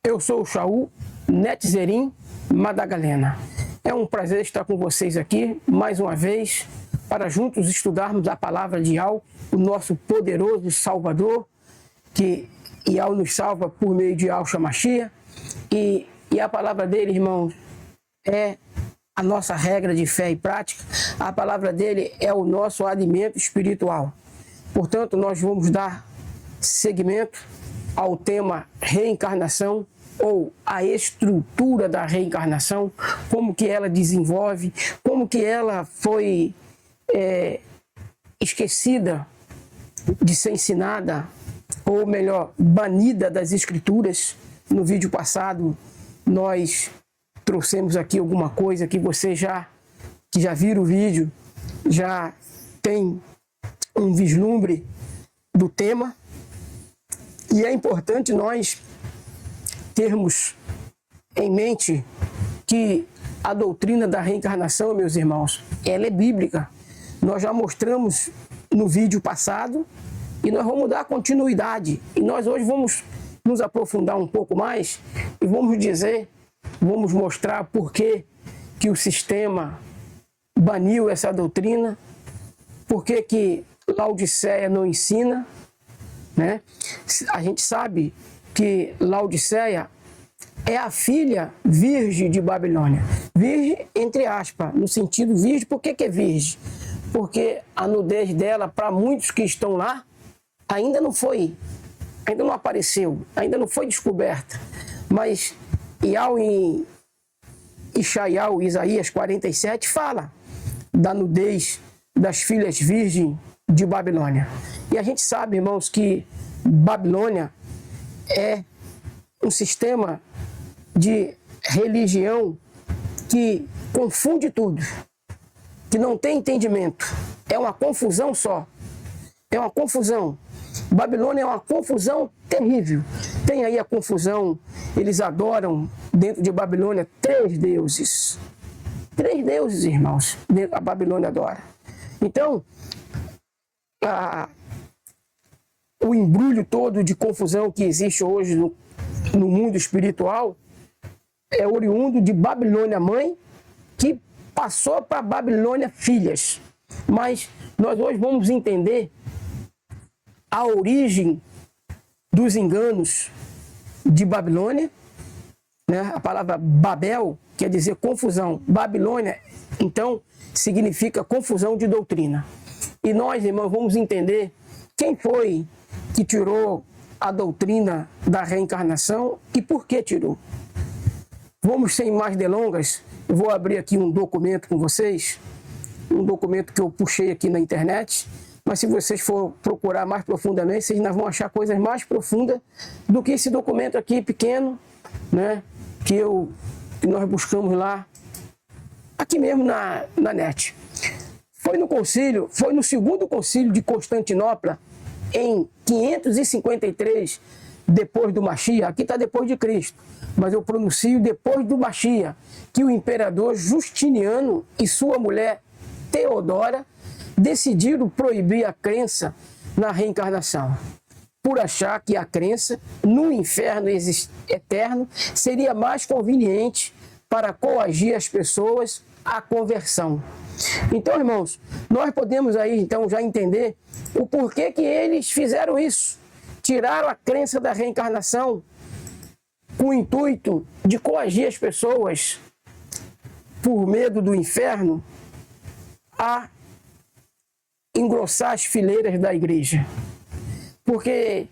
Eu sou o Shaul Netzerim Madagalena. É um prazer estar com vocês aqui, mais uma vez, para juntos estudarmos a palavra de Yahweh, o nosso poderoso Salvador, que Yahweh nos salva por meio de Yahshua Mashiach. E a palavra dele, irmãos, é a nossa regra de fé e prática. A palavra dele é o nosso alimento espiritual. Portanto, nós vamos dar seguimento ao tema reencarnação, ou a estrutura da reencarnação, como que ela desenvolve, como que ela foi esquecida de ser ensinada, ou melhor, banida das escrituras. No vídeo passado, nós trouxemos aqui alguma coisa que você que já viram o vídeo, já tem um vislumbre do tema. E é importante nós termos em mente que a doutrina da reencarnação, meus irmãos, ela é bíblica. Nós já mostramos no vídeo passado e nós vamos dar continuidade. E nós hoje vamos nos aprofundar um pouco mais e vamos mostrar por que o sistema baniu essa doutrina, por que Laodiceia não ensina, né? A gente sabe que Laodiceia é a filha virgem de Babilônia. Virgem, entre aspas, no sentido virgem. Por que é virgem? Porque a nudez dela, para muitos que estão lá, ainda não apareceu, ainda não foi descoberta. Mas Yahweh em Isaías 47 fala da nudez das filhas virgens de Babilônia. E a gente sabe, irmãos, que Babilônia é um sistema de religião que confunde tudo, que não tem entendimento. É uma confusão só. É uma confusão. Babilônia é uma confusão terrível. Tem aí a confusão, eles adoram dentro de Babilônia 3 deuses. 3 deuses, irmãos, a Babilônia adora. Então, o embrulho todo de confusão que existe hoje no mundo espiritual é oriundo de Babilônia mãe, que passou para Babilônia filhas. Mas nós hoje vamos entender a origem dos enganos de Babilônia, né? A palavra Babel quer dizer confusão. Babilônia, então, significa confusão de doutrina. E nós, irmãos, vamos entender quem foi que tirou a doutrina da reencarnação e por que tirou. Vamos, sem mais delongas, eu vou abrir aqui um documento com vocês, um documento que eu puxei aqui na internet, mas se vocês for procurar mais profundamente, vocês ainda vão achar coisas mais profundas do que esse documento aqui pequeno, né, que nós buscamos lá, aqui mesmo na net. Foi no segundo concílio de Constantinopla, em 553, depois do Mashiach. Aqui está depois de Cristo, mas eu pronuncio depois do Mashiach, que o imperador Justiniano e sua mulher Teodora decidiram proibir a crença na reencarnação, por achar que a crença no inferno eterno seria mais conveniente para coagir as pessoas à conversão. Então, irmãos, nós podemos aí então já entender o porquê que eles fizeram isso. Tiraram a crença da reencarnação com o intuito de coagir as pessoas por medo do inferno a engrossar as fileiras da igreja. Porque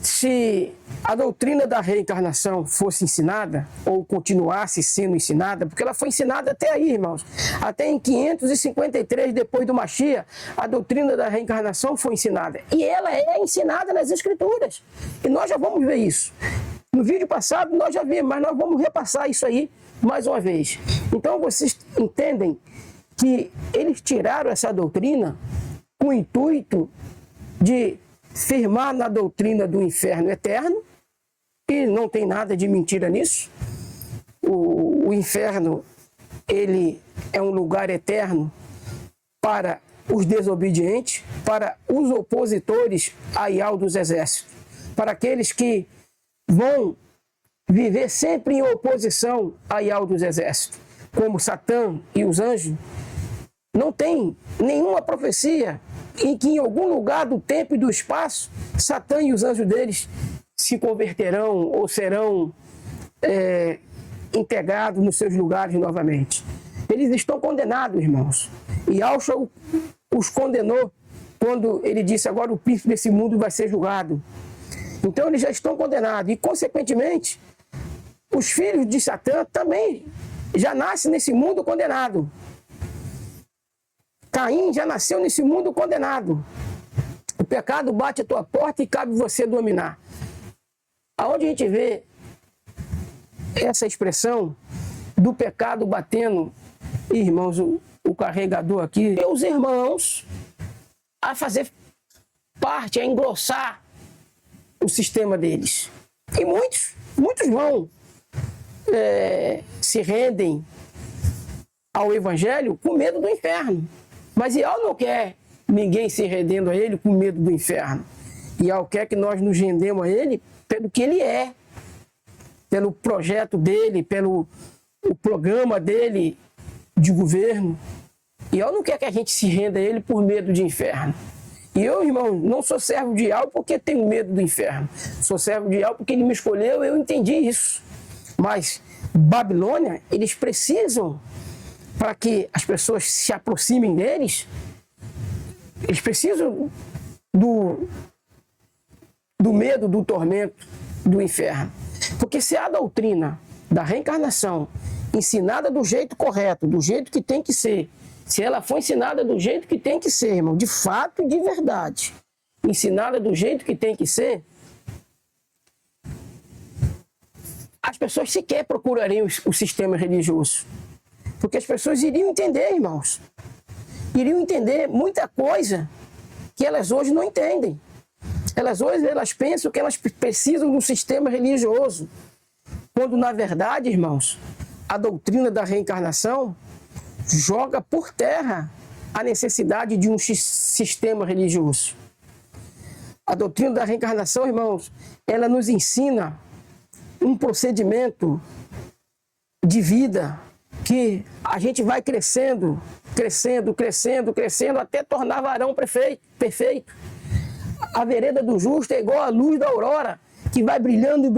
se a doutrina da reencarnação fosse ensinada, ou continuasse sendo ensinada, porque ela foi ensinada até aí, irmãos, até em 553 depois do Mashiach, a doutrina da reencarnação foi ensinada. E ela é ensinada nas escrituras. E nós já vamos ver isso. No vídeo passado nós já vimos, mas nós vamos repassar isso aí mais uma vez. Então vocês entendem que eles tiraram essa doutrina com o intuito de firmar na doutrina do inferno eterno, e não tem nada de mentira nisso. O inferno, ele é um lugar eterno para os desobedientes, para os opositores a Yahweh dos exércitos, para aqueles que vão viver sempre em oposição a Yahweh dos exércitos, como Satã e os anjos, não tem nenhuma profecia em que em algum lugar do tempo e do espaço, Satã e os anjos deles se converterão ou serão integrados nos seus lugares novamente. Eles estão condenados, irmãos. E Yahushua os condenou quando ele disse: agora o príncipe desse mundo vai ser julgado. Então eles já estão condenados. E, consequentemente, os filhos de Satã também já nascem nesse mundo condenado. Caim já nasceu nesse mundo condenado. O pecado bate a tua porta e cabe você dominar. Aonde a gente vê essa expressão do pecado batendo, irmãos, o carregador aqui, e os irmãos a fazer parte, a engrossar o sistema deles. E muitos vão se rendem ao evangelho com medo do inferno. Mas Yahweh não quer ninguém se rendendo a ele com medo do inferno. Yahweh quer que nós nos rendemos a ele pelo que ele é, pelo projeto dele, pelo o programa dele de governo. Yahweh não quer que a gente se renda a ele por medo de inferno. E eu, irmão, não sou servo de Yahweh porque tenho medo do inferno. Sou servo de Yahweh porque ele me escolheu, eu entendi isso. Mas Babilônia, eles precisam, para que as pessoas se aproximem deles, eles precisam do medo, do tormento, do inferno. Porque se a doutrina da reencarnação ensinada do jeito correto, do jeito que tem que ser, se ela for ensinada do jeito que tem que ser, irmão, de fato e de verdade, ensinada do jeito que tem que ser, as pessoas sequer procurariam o sistema religioso. Porque as pessoas iriam entender, irmãos. Iriam entender muita coisa que elas hoje não entendem. Elas pensam que elas precisam de um sistema religioso. Quando, na verdade, irmãos, a doutrina da reencarnação joga por terra a necessidade de um sistema religioso. A doutrina da reencarnação, irmãos, ela nos ensina um procedimento de vida que a gente vai crescendo, até tornar varão perfeito. A vereda do justo é igual à luz da aurora, que vai brilhando,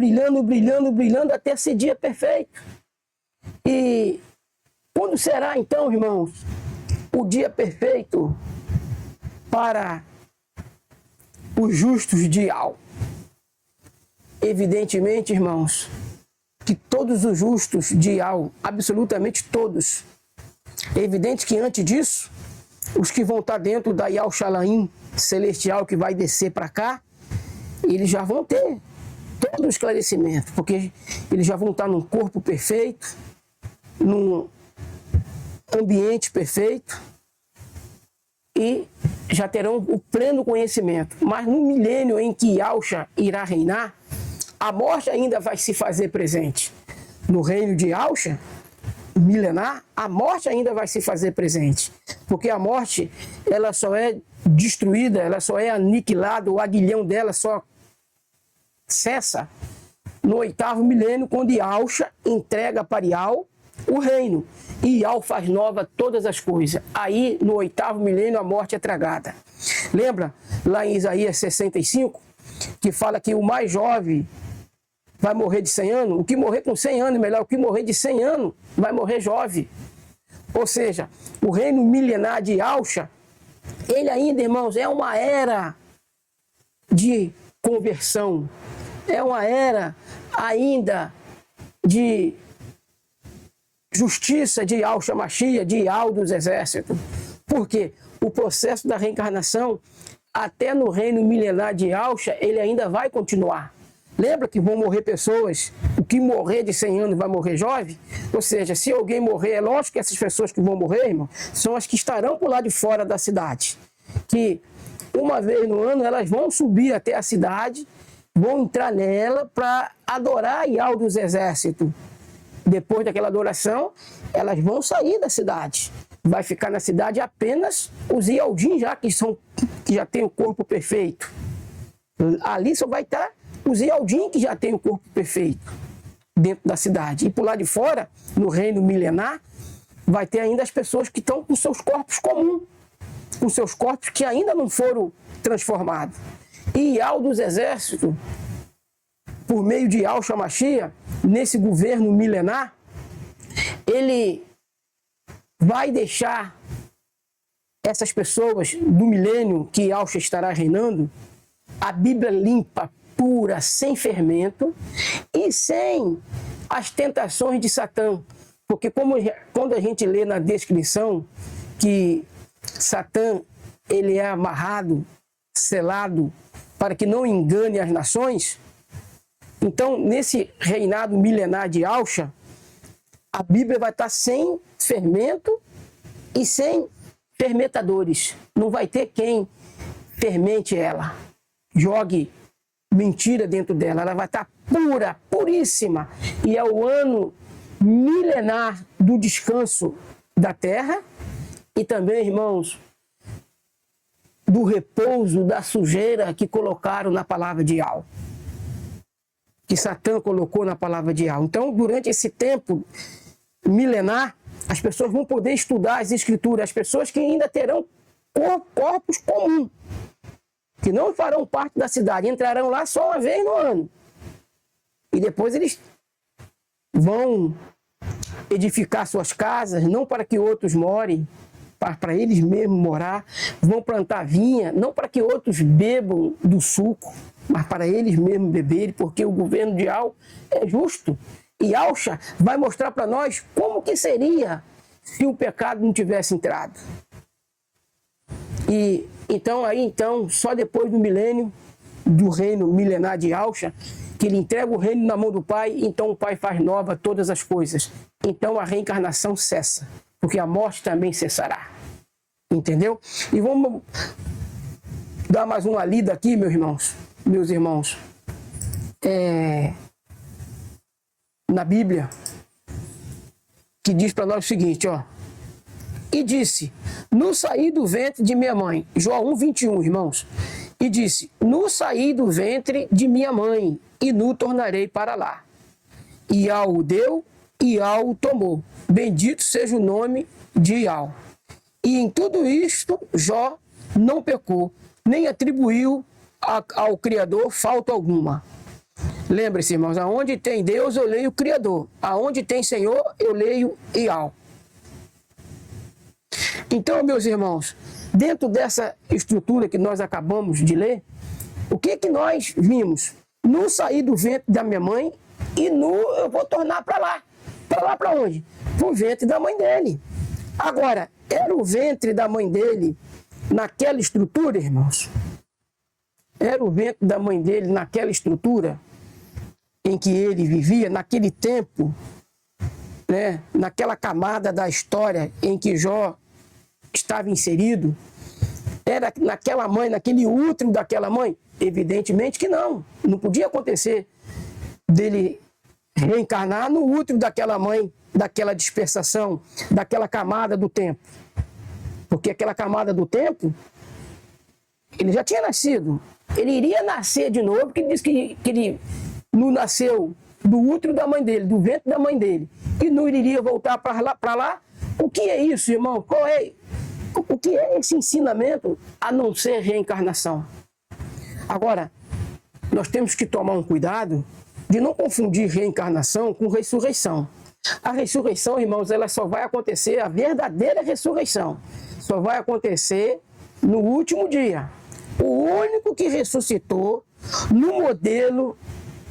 até ser dia perfeito. E quando será, então, irmãos, o dia perfeito para os justos de Yahweh? Evidentemente, irmãos, que todos os justos de Yahweh, absolutamente todos, é evidente que antes disso, os que vão estar dentro da Yahweh Shalaim celestial que vai descer para cá, eles já vão ter todo o esclarecimento, porque eles já vão estar num corpo perfeito, num ambiente perfeito e já terão o pleno conhecimento. Mas no milênio em que Yahushua irá reinar, a morte ainda vai se fazer presente. No reino de Yahushua milenar, a morte ainda vai se fazer presente. Porque a morte, ela só é destruída, ela só é aniquilada, o aguilhão dela só cessa no 8º milênio, quando Yahushua entrega para Yahweh o reino. E Yahweh faz nova todas as coisas. Aí, no 8º milênio, a morte é tragada. Lembra lá em Isaías 65, que fala que o mais jovem vai morrer de 100 anos? O que morrer com 100 anos, melhor, o que morrer de 100 anos vai morrer jovem. Ou seja, o reino milenar de Yahushua, ele ainda, irmãos, é uma era de conversão. É uma era ainda de justiça de Yahushua Mashiach, de Yahweh dos exércitos. Por quê? O processo da reencarnação, até no reino milenar de Yahushua, ele ainda vai continuar. Lembra que vão morrer pessoas, o que morrer de 100 anos vai morrer jovem? Ou seja, se alguém morrer, é lógico que essas pessoas que vão morrer, irmão, são as que estarão por lá de fora da cidade. Que uma vez no ano elas vão subir até a cidade, vão entrar nela para adorar Yahweh dos exércitos. Depois daquela adoração, elas vão sair da cidade. Vai ficar na cidade apenas os Yaldim, que já tem o corpo perfeito. Ali só vai estar os Yaldim que já tem o corpo perfeito. dentro da cidade. E por lá de fora, no reino milenar, vai ter ainda as pessoas que estão com seus corpos comuns, com seus corpos que ainda não foram transformados. E Yahweh dos exércitos, por meio de Yahshua Mashiach, nesse governo milenar, ele vai deixar essas pessoas do milênio que Yahshua estará reinando, a Bíblia limpa, pura, sem fermento e sem as tentações de Satã. Porque quando a gente lê na descrição que Satã ele é amarrado, selado, para que não engane as nações, então nesse reinado milenar de Yahshua, a Bíblia vai estar sem fermento e sem fermentadores. Não vai ter quem fermente ela, jogue mentira dentro dela. Ela vai estar pura, puríssima. E é o ano milenar do descanso da terra e também, irmãos, do repouso da sujeira que colocaram na palavra de Yahweh, que Satã colocou na palavra de Yahweh. Então, durante esse tempo milenar, as pessoas vão poder estudar as escrituras, as pessoas que ainda terão corpos comuns, que não farão parte da cidade, entrarão lá só uma vez no ano. E depois eles vão edificar suas casas, não para que outros morem, para eles mesmos morar, vão plantar vinha, não para que outros bebam do suco, mas para eles mesmos beberem, porque o governo de Yahweh é justo. E Yahshua vai mostrar para nós como que seria se o pecado não tivesse entrado. E então, só depois do milênio, do reino milenar de Yahshua, que ele entrega o reino na mão do Pai, então o Pai faz nova todas as coisas. Então a reencarnação cessa, porque a morte também cessará. Entendeu? E vamos dar mais uma lida aqui, meus irmãos. Na Bíblia, que diz para nós o seguinte, ó. E disse, no saí do ventre de minha mãe, João 1:21, irmãos. E disse, no saí do ventre de minha mãe, e no tornarei para lá. E Yahweh o deu, e Yahweh o tomou. Bendito seja o nome de Yahweh. E em tudo isto, Jó não pecou, nem atribuiu ao Criador falta alguma. Lembre-se, irmãos, aonde tem Deus, eu leio o Criador. Aonde tem Senhor, eu leio Yahweh. Então, meus irmãos, dentro dessa estrutura que nós acabamos de ler, o que nós vimos? No sair do ventre da minha mãe e eu vou tornar para lá. Para lá para onde? Para o ventre da mãe dele. Agora, era o ventre da mãe dele naquela estrutura, irmãos? Era o ventre da mãe dele naquela estrutura em que ele vivia, naquele tempo, né? Naquela camada da história em que Jó estava inserido? Era naquela mãe, naquele útero daquela mãe? Evidentemente que não. Não podia acontecer dele reencarnar no útero daquela mãe, daquela dispersação, daquela camada do tempo. Porque aquela camada do tempo, ele já tinha nascido. Ele iria nascer de novo, porque ele disse que ele não nasceu do útero da mãe dele, do ventre da mãe dele. E não iria voltar para lá. O que é isso, irmão? O que é esse ensinamento a não ser reencarnação? Agora, nós temos que tomar um cuidado de não confundir reencarnação com ressurreição. A ressurreição, irmãos, ela só vai acontecer, a verdadeira ressurreição, só vai acontecer no último dia. O único que ressuscitou no modelo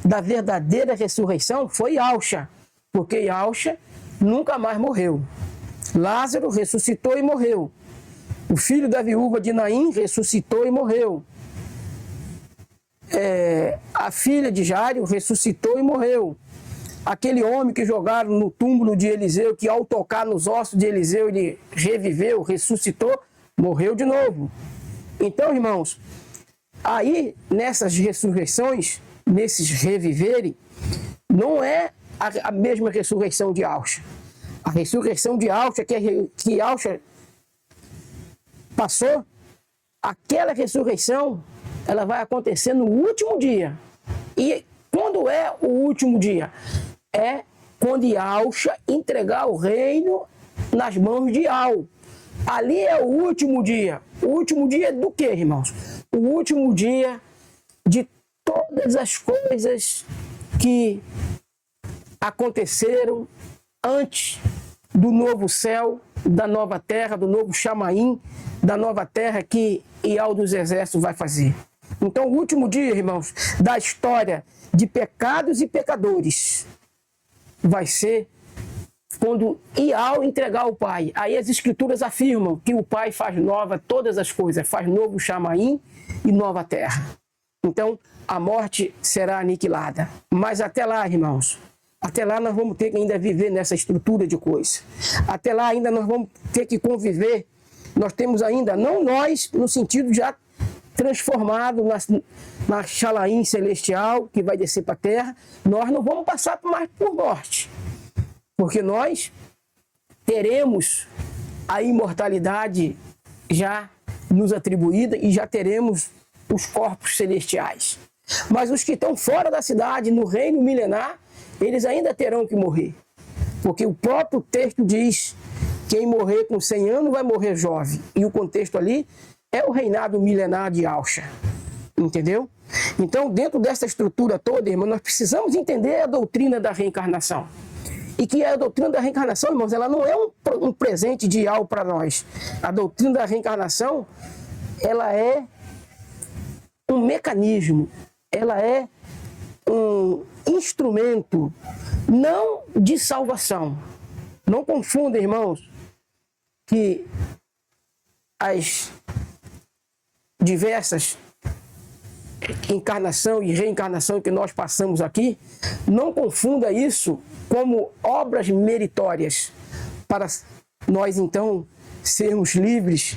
da verdadeira ressurreição foi Yahshua, porque Yahshua nunca mais morreu. Lázaro ressuscitou e morreu. O filho da viúva de Naim ressuscitou e morreu. A filha de Jairo ressuscitou e morreu. Aquele homem que jogaram no túmulo de Eliseu, que ao tocar nos ossos de Eliseu ele reviveu, ressuscitou, morreu de novo. Então, irmãos, aí nessas ressurreições, nesses reviverem, não é a mesma ressurreição de Yahshua. A ressurreição de Yahshua, que Yahshua passou, aquela ressurreição, ela vai acontecer no último dia. E quando é o último dia? é quando Yahshua entregar o reino nas mãos de Al. Ali é o último dia. O último dia do quê, irmãos? O último dia de todas as coisas que aconteceram antes do novo céu, da nova terra, do novo Chamaim, da nova terra que Ial dos Exércitos vai fazer. Então, o último dia, irmãos, da história de pecados e pecadores vai ser quando Ial entregar o Pai. Aí as Escrituras afirmam que o Pai faz nova todas as coisas, faz novo Chamaim e nova terra. Então, a morte será aniquilada. Mas até lá, irmãos, até lá nós vamos ter que ainda viver nessa estrutura de coisa. Até lá ainda nós vamos ter que conviver. Nós temos ainda, não nós, no sentido já transformado na Chalaim celestial, que vai descer para a terra, nós não vamos passar mais por morte. Porque nós teremos a imortalidade já nos atribuída e já teremos os corpos celestiais. Mas os que estão fora da cidade, no reino milenar, eles ainda terão que morrer. Porque o próprio texto diz: quem morrer com 100 anos vai morrer jovem. E o contexto ali é o reinado milenar de Yahshua. Entendeu? Então, dentro dessa estrutura toda, irmão, nós precisamos entender a doutrina da reencarnação. E que a doutrina da reencarnação, irmãos, ela não é um presente de algo para nós. A doutrina da reencarnação, ela é um mecanismo, ela é um instrumento não de salvação. Não confunda, irmãos, que as diversas encarnação e reencarnação que nós passamos aqui, não confunda isso como obras meritórias para nós então sermos livres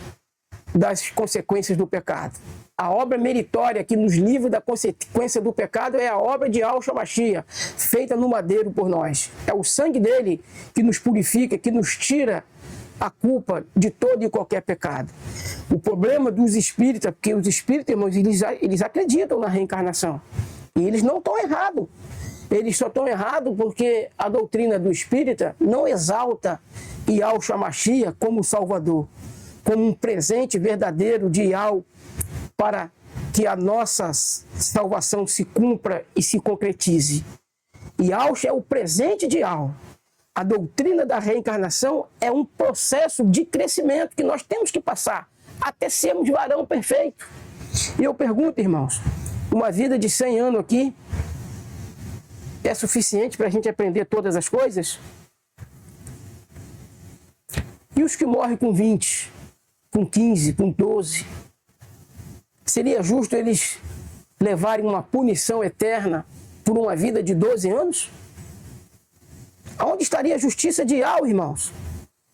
das consequências do pecado. A obra meritória que nos livra da consequência do pecado é a obra de Yahshua Mashiach, feita no madeiro por nós. É o sangue dele que nos purifica, que nos tira a culpa de todo e qualquer pecado. O problema dos espíritas, porque os espíritas, irmãos, eles acreditam na reencarnação. E eles não estão errados. Eles só estão errados porque a doutrina do espírita não exalta Yahshua Mashiach como Salvador, como um presente verdadeiro de Yahweh para que a nossa salvação se cumpra e se concretize. Yahshua é o presente de Yahweh. A doutrina da reencarnação é um processo de crescimento que nós temos que passar até sermos varão perfeito. E eu pergunto, irmãos, uma vida de 100 anos aqui é suficiente para a gente aprender todas as coisas? E os que morrem com 20, com 15, com 12? Seria justo eles levarem uma punição eterna por uma vida de 12 anos? Aonde estaria a justiça de Yahweh, irmãos?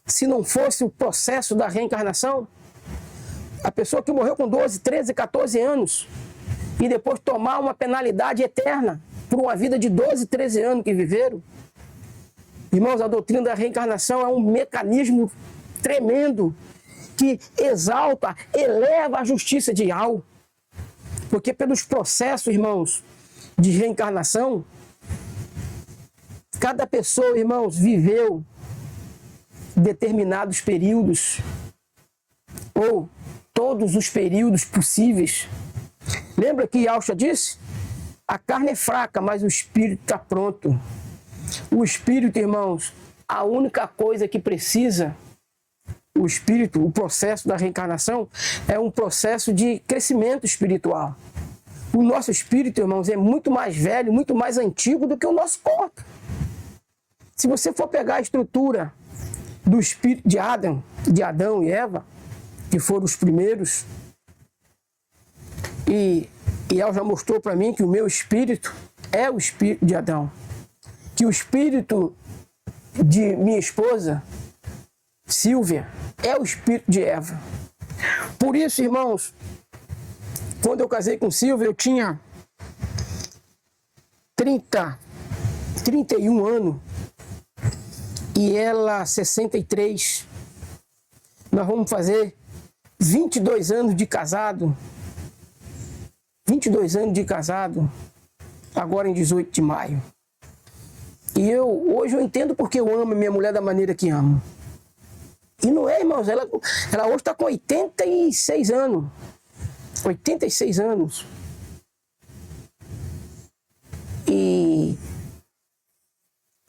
Se não fosse o processo da reencarnação? A pessoa que morreu com 12, 13, 14 anos e depois tomar uma penalidade eterna por uma vida de 12, 13 anos que viveram. Irmãos, a doutrina da reencarnação é um mecanismo tremendo que exalta, eleva a justiça de Yahweh. Porque pelos processos, irmãos, de reencarnação, cada pessoa, irmãos, viveu determinados períodos, ou todos os períodos possíveis. Lembra que Yahshua disse? A carne é fraca, mas o espírito está pronto. O espírito, irmãos, a única coisa que precisa, o espírito, o processo da reencarnação, é um processo de crescimento espiritual. O nosso espírito, irmãos, é muito mais velho, muito mais antigo do que o nosso corpo. Se você for pegar a estrutura do espírito de Adão e Eva, que foram os primeiros, e ela já mostrou para mim que o meu espírito é o espírito de Adão, que o espírito de minha esposa, Silvia, é o espírito de Eva. Por isso, irmãos, quando eu casei com Silvia, eu tinha 31 anos e ela 63. Nós vamos fazer 22 anos de casado. 22 anos de casado, agora em 18 de maio. E hoje eu entendo porque eu amo minha mulher da maneira que amo. E não é, irmãos, ela hoje está com 86 anos. 86 anos. E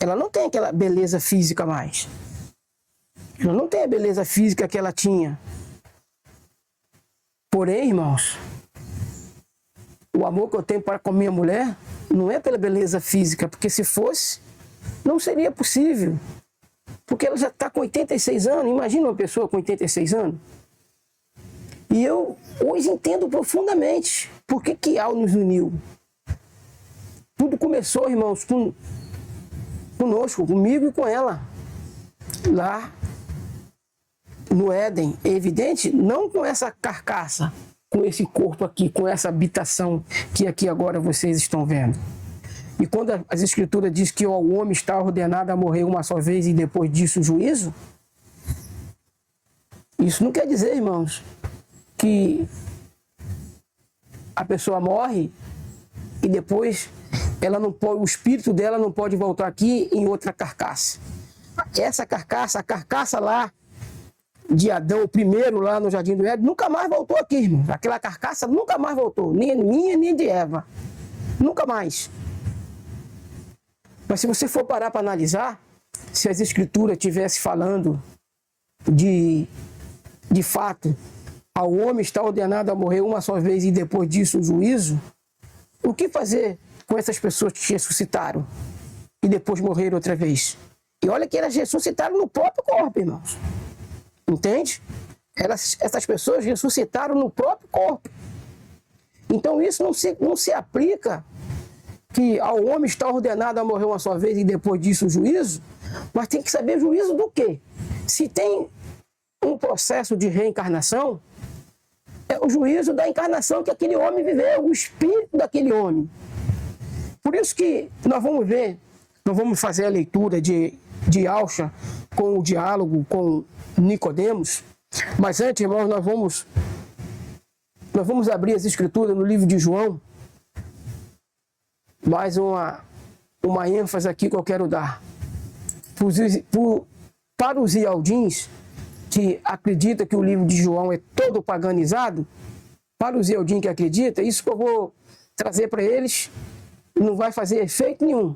ela não tem aquela beleza física mais. Ela não tem a beleza física que ela tinha. Porém, irmãos, o amor que eu tenho para com minha mulher não é pela beleza física, porque se fosse, não seria possível. Porque ela já está com 86 anos. Imagina uma pessoa com 86 anos. E eu hoje entendo profundamente por que algo nos uniu. Tudo começou, irmãos, conosco, comigo e com ela. Lá no Éden. É evidente, não com essa carcaça, com esse corpo aqui, com essa habitação que aqui agora vocês estão vendo. E quando as Escrituras dizem que o homem está ordenado a morrer uma só vez e depois disso o juízo, isso não quer dizer, irmãos, que a pessoa morre e depois ela não pode, o espírito dela não pode voltar aqui em outra carcaça. Essa carcaça, a carcaça lá de Adão, o primeiro lá no Jardim do Éden, nunca mais voltou aqui, irmão. Aquela carcaça nunca mais voltou, nem minha, nem de Eva. Nunca mais. Mas se você for parar para analisar, se as Escrituras estivessem falando de fato, ao homem está ordenado a morrer uma só vez e depois disso o juízo, o que fazer com essas pessoas que ressuscitaram e depois morreram outra vez? E olha que elas ressuscitaram no próprio corpo, irmãos. Entende? Essas pessoas ressuscitaram no próprio corpo. Então isso não se aplica que ao homem está ordenado a morrer uma só vez e depois disso o juízo, mas tem que saber juízo do quê? Se tem um processo de reencarnação, é o juízo da encarnação que aquele homem viveu, o espírito daquele homem. Por isso que nós vamos fazer a leitura de Alcha com o diálogo com Nicodemos, mas antes, irmãos, nós vamos abrir as Escrituras no livro de João. Mais uma ênfase aqui que eu quero dar. Para os ialdins, que acreditam que o livro de João é todo paganizado, para os ialdins que acreditam, isso que eu vou trazer para eles não vai fazer efeito nenhum.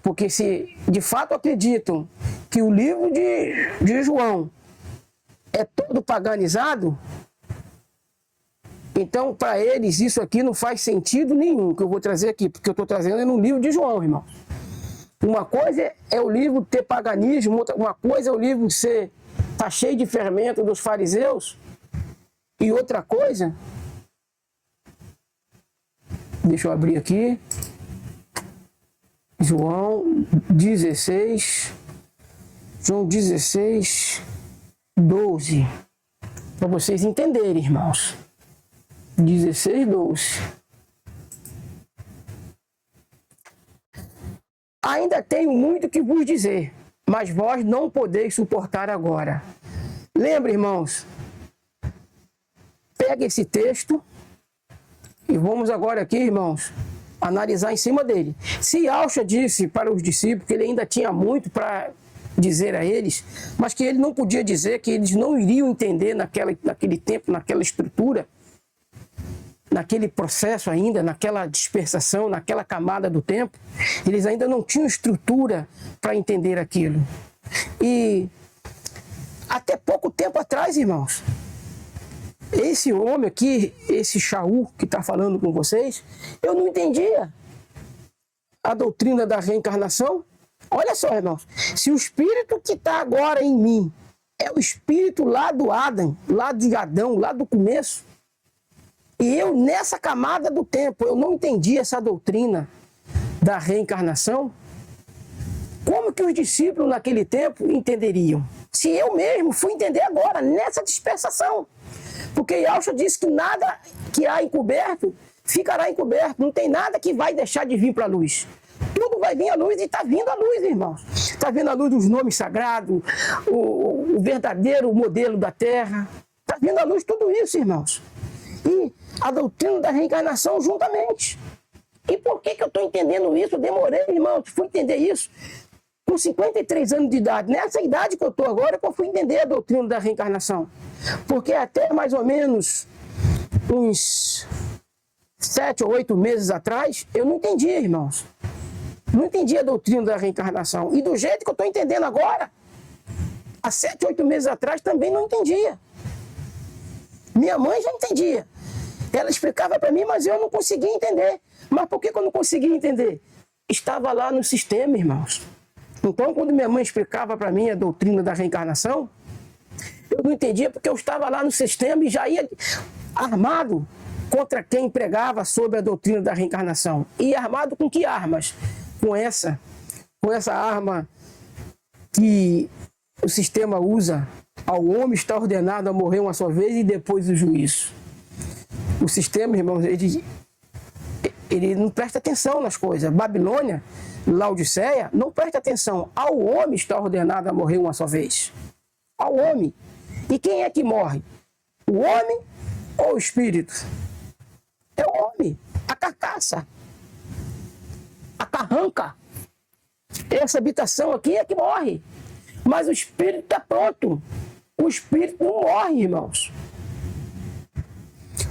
Porque se de fato acreditam que o livro de João é todo paganizado, então, para eles, isso aqui não faz sentido nenhum, que eu vou trazer aqui, porque eu estou trazendo no livro de João, irmão. Uma coisa é o livro ter paganismo, uma coisa é o livro tá cheio de fermento dos fariseus, e outra coisa, deixa eu abrir aqui, João 16, 12, para vocês entenderem, irmãos. 16, 12. Ainda tenho muito que vos dizer, mas vós não podeis suportar agora. Lembra, irmãos? Pega esse texto e vamos agora aqui, irmãos, analisar em cima dele. Se Alcha disse para os discípulos que ele ainda tinha muito para dizer a eles, mas que ele não podia dizer, que eles não iriam entender naquele tempo, naquela estrutura, naquele processo ainda, naquela dispersação, naquela camada do tempo, eles ainda não tinham estrutura para entender aquilo. E até pouco tempo atrás, irmãos, esse homem aqui, esse Shaul que está falando com vocês, eu não entendia a doutrina da reencarnação. Olha só, irmãos, se o espírito que está agora em mim é o espírito lá do Adão, lá de Adão, lá do começo, e eu, nessa camada do tempo, eu não entendi essa doutrina da reencarnação, como que os discípulos naquele tempo entenderiam? Se eu mesmo fui entender agora, nessa dispersação. Porque Yahshua disse que nada que há encoberto ficará encoberto. Não tem nada que vai deixar de vir para a luz. Tudo vai vir à luz e está vindo à luz, irmãos. Está vindo à luz dos nomes sagrados, o verdadeiro modelo da terra. Está vindo à luz tudo isso, irmãos. E a doutrina da reencarnação juntamente. E por que eu estou entendendo isso? Eu demorei, irmão, fui entender isso com 53 anos de idade. Nessa idade que eu estou agora, que eu fui entender a doutrina da reencarnação. Porque até mais ou menos uns 7 ou 8 meses atrás, eu não entendia, irmãos. Não entendia a doutrina da reencarnação. E do jeito que eu estou entendendo agora, há 7, 8 meses atrás também não entendia. Minha mãe já entendia. Ela explicava para mim, mas eu não conseguia entender. Mas por que eu não conseguia entender? Estava lá no sistema, irmãos. Então, quando minha mãe explicava para mim a doutrina da reencarnação, eu não entendia porque eu estava lá no sistema e já ia armado contra quem pregava sobre a doutrina da reencarnação. E armado com que armas? Com essa arma que o sistema usa. Ao homem está ordenado a morrer uma só vez e depois o juízo. O sistema, irmãos, ele não presta atenção nas coisas. Babilônia, Laodiceia, não presta atenção. Ao homem está ordenado a morrer uma só vez. Ao homem. E quem é que morre? O homem ou o espírito? É o homem. A carcaça. A carranca. Essa habitação aqui é que morre. Mas o espírito está pronto. O espírito não morre, irmãos.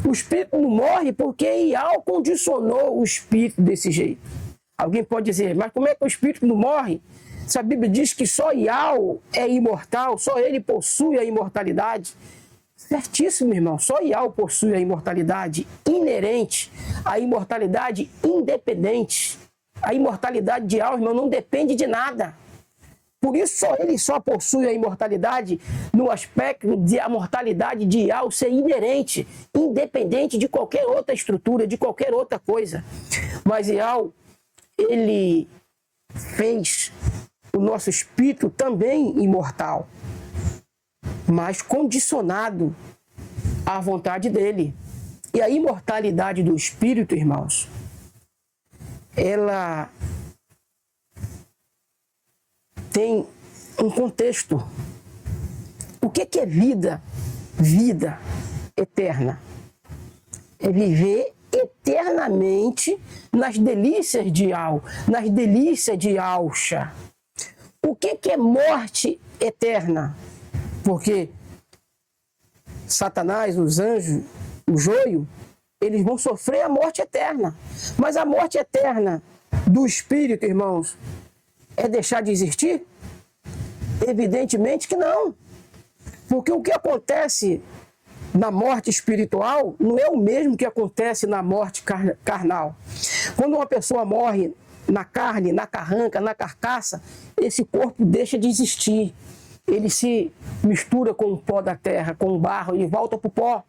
O espírito não morre porque Ial condicionou o espírito desse jeito. Alguém pode dizer, mas como é que o espírito não morre? Se a Bíblia diz que só Ial é imortal, só ele possui a imortalidade. Certíssimo, irmão. Só Ial possui a imortalidade inerente, a imortalidade independente. A imortalidade de Ial, irmão, não depende de nada. Por isso ele só possui a imortalidade no aspecto de a mortalidade de Ial ser inerente, independente de qualquer outra estrutura, de qualquer outra coisa. Mas Ial, ele fez o nosso espírito também imortal, mas condicionado à vontade dele. E a imortalidade do espírito, irmãos, ela tem um contexto. O que é vida? Vida eterna. É viver eternamente nas delícias de Ial, nas delícias de Alcha. O que é morte eterna? Porque Satanás, os anjos, o joio, eles vão sofrer a morte eterna. Mas a morte eterna do espírito, irmãos, é deixar de existir? Evidentemente que não. Porque o que acontece na morte espiritual não é o mesmo que acontece na morte carnal. Quando uma pessoa morre na carne, na carranca, na carcaça, esse corpo deixa de existir. Ele se mistura com o pó da terra, com o barro e volta para o pó.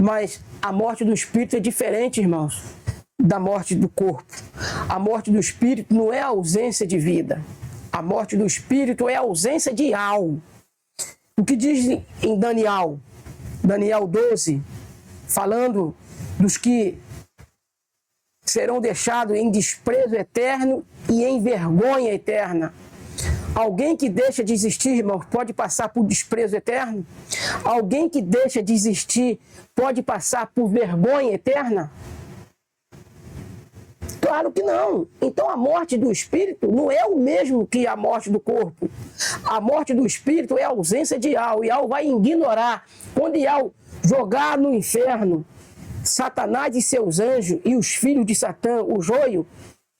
Mas a morte do espírito é diferente, irmãos, da morte do corpo. A morte do espírito não é a ausência de vida. A morte do espírito é a ausência de Ial. O que diz em Daniel 12, falando dos que serão deixados em desprezo eterno e em vergonha eterna. Alguém que deixa de existir, irmãos, pode passar por desprezo eterno? Alguém que deixa de existir pode passar por vergonha eterna? Claro que não. Então a morte do espírito não é o mesmo que a morte do corpo. A morte do espírito é a ausência de Ial. Ial vai ignorar. Quando Ial jogar no inferno Satanás e seus anjos e os filhos de Satã, o joio,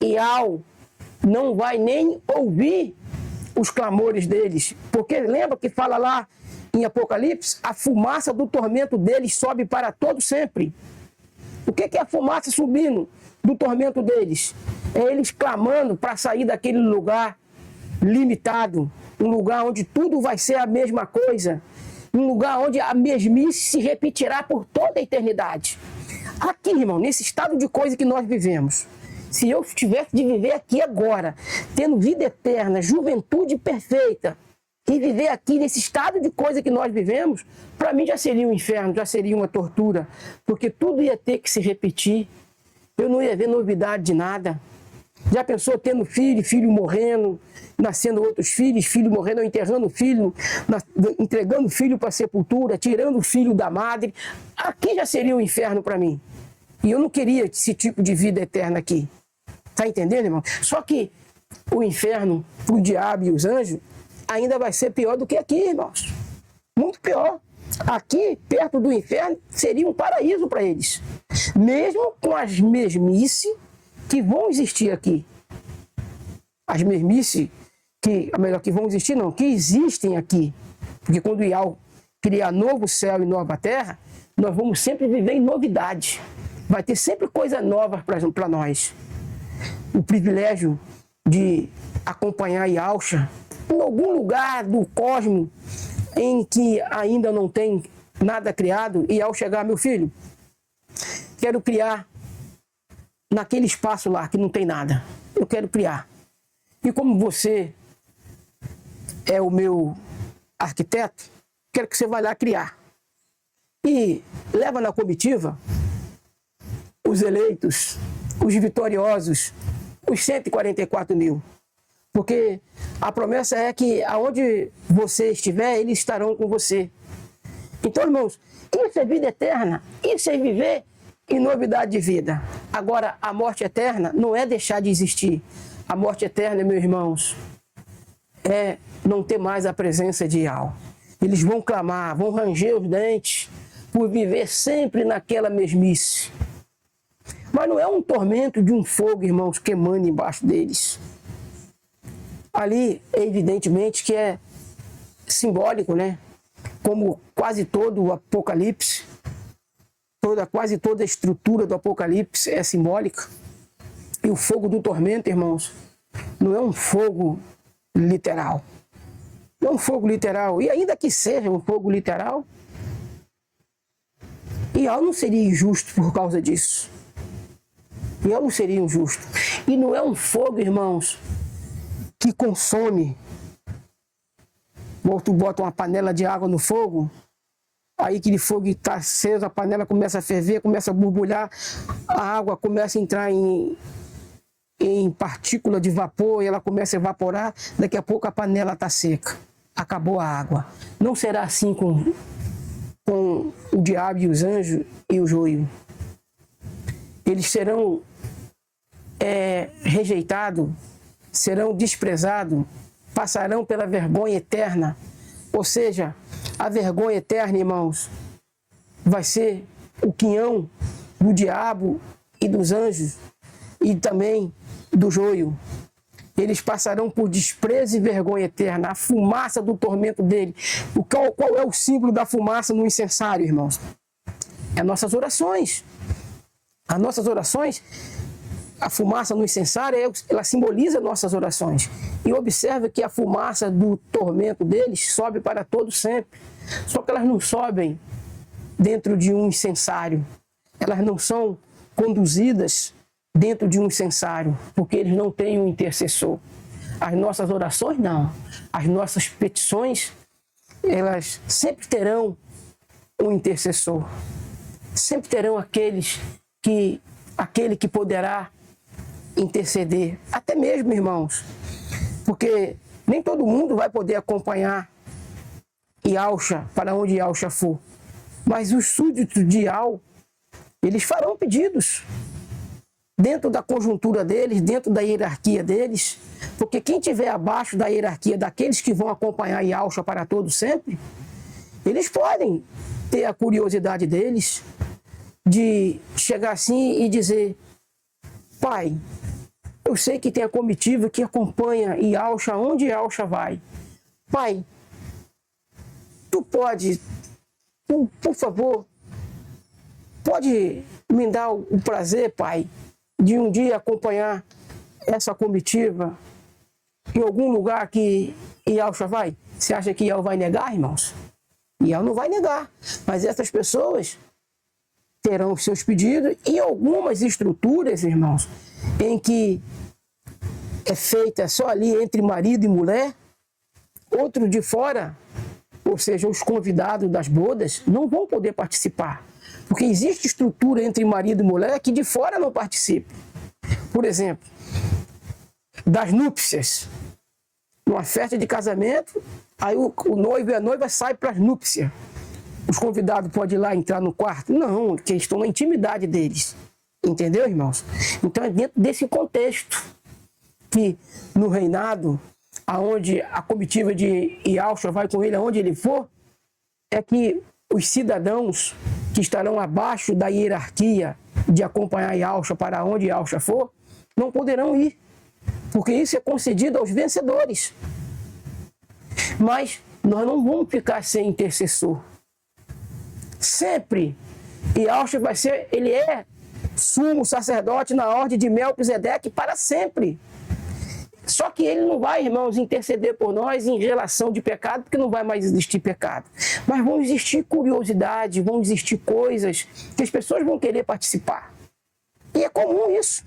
Ial não vai nem ouvir os clamores deles. Porque lembra que fala lá em Apocalipse? A fumaça do tormento deles sobe para todo sempre. O que é a fumaça subindo do tormento deles? É eles clamando para sair daquele lugar limitado, um lugar onde tudo vai ser a mesma coisa, um lugar onde a mesmice se repetirá por toda a eternidade. Aqui, irmão, nesse estado de coisa que nós vivemos, se eu tivesse de viver aqui agora, tendo vida eterna, juventude perfeita, e viver aqui nesse estado de coisa que nós vivemos, para mim já seria um inferno, já seria uma tortura, porque tudo ia ter que se repetir, eu não ia ver novidade de nada. Já pensou tendo filho, filho morrendo, nascendo outros filhos, filho morrendo, enterrando filho, entregando filho para a sepultura, tirando o filho da madre? Aqui já seria um inferno para mim. E eu não queria esse tipo de vida eterna aqui. Tá entendendo, irmão? Só que o inferno, pro diabo e os anjos, ainda vai ser pior do que aqui, irmãos. Muito pior. Aqui, perto do inferno, seria um paraíso para eles. Mesmo com as mesmices que vão existir aqui. As mesmices que vão existir, não, que existem aqui. Porque quando o Yahweh criar novo céu e nova terra, nós vamos sempre viver em novidade. Vai ter sempre coisa nova para nós. O privilégio de acompanhar Yahushua em algum lugar do cosmos em que ainda não tem nada criado, e ao chegar, meu filho, quero criar naquele espaço lá que não tem nada. Eu quero criar. E como você é o meu arquiteto, quero que você vá lá criar. E leva na comitiva os eleitos, os vitoriosos, os 144 mil. Porque a promessa é que aonde você estiver, eles estarão com você. Então, irmãos, isso é vida eterna, isso é viver em novidade de vida. Agora, a morte eterna não é deixar de existir. A morte eterna, meus irmãos, é não ter mais a presença de Yahweh. Eles vão clamar, vão ranger os dentes por viver sempre naquela mesmice. Mas não é um tormento de um fogo, irmãos, queimando embaixo deles. Ali, evidentemente, que é simbólico, né? Como quase todo o Apocalipse, quase toda a estrutura do Apocalipse é simbólica. E o fogo do tormento, irmãos, não é um fogo literal. Não é um fogo literal. E ainda que seja um fogo literal, Yahweh não seria injusto por causa disso. Yahweh não seria injusto. E não é um fogo, irmãos, que consome. Ou tu bota uma panela de água no fogo, aí aquele fogo está aceso, a panela começa a ferver, começa a borbulhar, a água começa a entrar em partícula de vapor e ela começa a evaporar, daqui a pouco a panela está seca. Acabou a água. Não será assim com o diabo e os anjos e o joio. Eles serão rejeitados, serão desprezados, passarão pela vergonha eterna. Ou seja, a vergonha eterna, irmãos, vai ser o quinhão do diabo e dos anjos e também do joio. Eles passarão por desprezo e vergonha eterna, a fumaça do tormento dele. Qual é o símbolo da fumaça no incensário, irmãos? É nossas orações. As nossas orações, a fumaça no incensário, ela simboliza nossas orações. E observa que a fumaça do tormento deles sobe para todo sempre. Só que elas não sobem dentro de um incensário. Elas não são conduzidas dentro de um incensário, porque eles não têm um intercessor. As nossas orações, não. As nossas petições, elas sempre terão um intercessor. Sempre terão aquele que poderá interceder. Até mesmo, irmãos, porque nem todo mundo vai poder acompanhar Yahushua para onde Yahushua for. Mas os súditos de Yahweh, eles farão pedidos dentro da conjuntura deles, dentro da hierarquia deles, porque quem estiver abaixo da hierarquia daqueles que vão acompanhar Yahushua para todo sempre, eles podem ter a curiosidade deles de chegar assim e dizer: Pai, eu sei que tem a comitiva que acompanha Yahushua onde Yahushua vai. Pai, tu pode, por favor, pode me dar o prazer, Pai, de um dia acompanhar essa comitiva em algum lugar que Yahushua vai? Você acha que Yahushua vai negar, irmãos? Yahushua não vai negar. Mas essas pessoas terão seus pedidos e algumas estruturas, irmãos, em que é feita só ali entre marido e mulher, outro de fora, ou seja, os convidados das bodas, não vão poder participar. Porque existe estrutura entre marido e mulher que de fora não participa. Por exemplo, das núpcias. Numa festa de casamento, aí o noivo e a noiva saem para as núpcias. Os convidados podem ir lá entrar no quarto? Não, porque estão na intimidade deles. Entendeu, irmãos? Então é dentro desse contexto que no reinado, aonde a comitiva de Ialcha vai com ele aonde ele for, é que os cidadãos que estarão abaixo da hierarquia de acompanhar Ialcha para onde Ialcha for, não poderão ir, porque isso é concedido aos vencedores. Mas nós não vamos ficar sem intercessor. Sempre Ialcha vai ser, ele é sumo sacerdote na ordem de Melquisedeque para sempre. Só que ele não vai, irmãos, interceder por nós em relação de pecado, porque não vai mais existir pecado. Mas vão existir curiosidade, vão existir coisas que as pessoas vão querer participar. E é comum isso.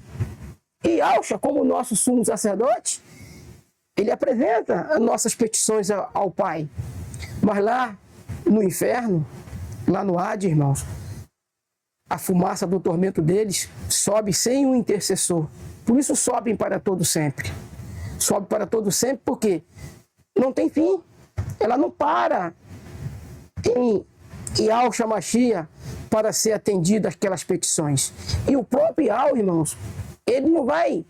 E Ialcha, como nosso sumo sacerdote, ele apresenta as nossas petições ao Pai. Mas lá no inferno, lá no Hades, irmãos, a fumaça do tormento deles sobe sem um intercessor. Por isso sobem para todo sempre. Sobe para todo sempre porque não tem fim. Ela não para em Ialcha Machia para ser atendida aquelas petições. E o próprio Ial, irmãos, ele não vai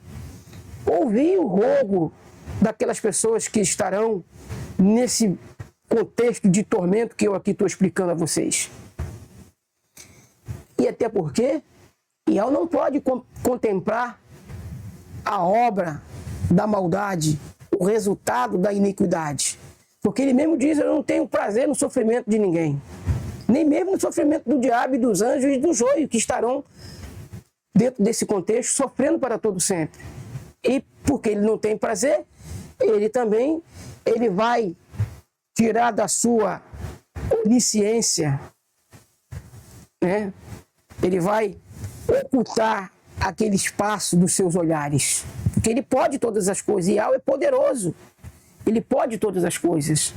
ouvir o rogo daquelas pessoas que estarão nesse contexto de tormento que eu aqui estou explicando a vocês. E até porque Ial não pode contemplar a obra da maldade, o resultado da iniquidade. Porque ele mesmo diz, eu não tenho prazer no sofrimento de ninguém. Nem mesmo no sofrimento do diabo e dos anjos e do joio, que estarão dentro desse contexto, sofrendo para todo sempre. E porque ele não tem prazer, ele vai tirar da sua onisciência, né? Ele vai ocultar aquele espaço dos seus olhares. Porque ele pode todas as coisas. Ial é poderoso. Ele pode todas as coisas.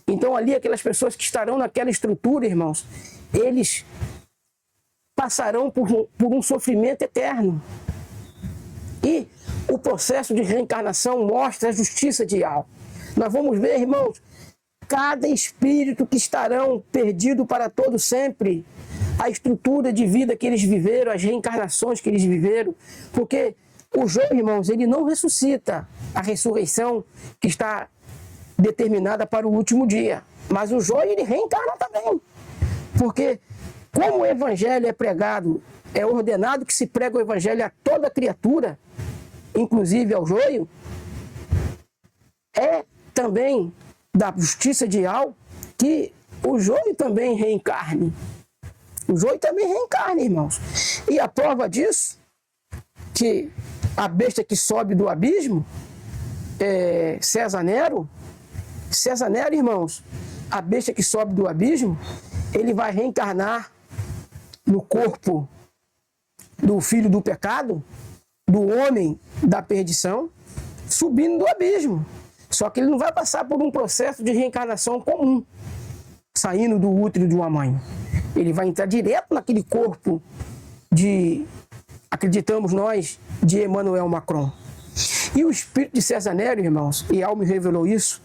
Então ali aquelas pessoas que estarão naquela estrutura, irmãos, eles passarão por um sofrimento eterno. E o processo de reencarnação mostra a justiça de Ial. Nós vamos ver, irmãos, cada espírito que estarão perdido para todo sempre, a estrutura de vida que eles viveram, as reencarnações que eles viveram, porque o joio, irmãos, ele não ressuscita a ressurreição que está determinada para o último dia, mas o joio ele reencarna também, porque como o evangelho é pregado, é ordenado que se prega o evangelho a toda criatura, inclusive ao joio, é também da justiça de Ial que o joio também reencarne. O joio também reencarna, irmãos. E a prova disso, que a besta que sobe do abismo, César Nero, irmãos, a besta que sobe do abismo, ele vai reencarnar no corpo do filho do pecado, do homem da perdição, subindo do abismo. Só que ele não vai passar por um processo de reencarnação comum, saindo do útero de uma mãe. Ele vai entrar direto naquele corpo de, acreditamos nós, de Emmanuel Macron. E o espírito de César Nero, irmãos, e Ial me revelou isso,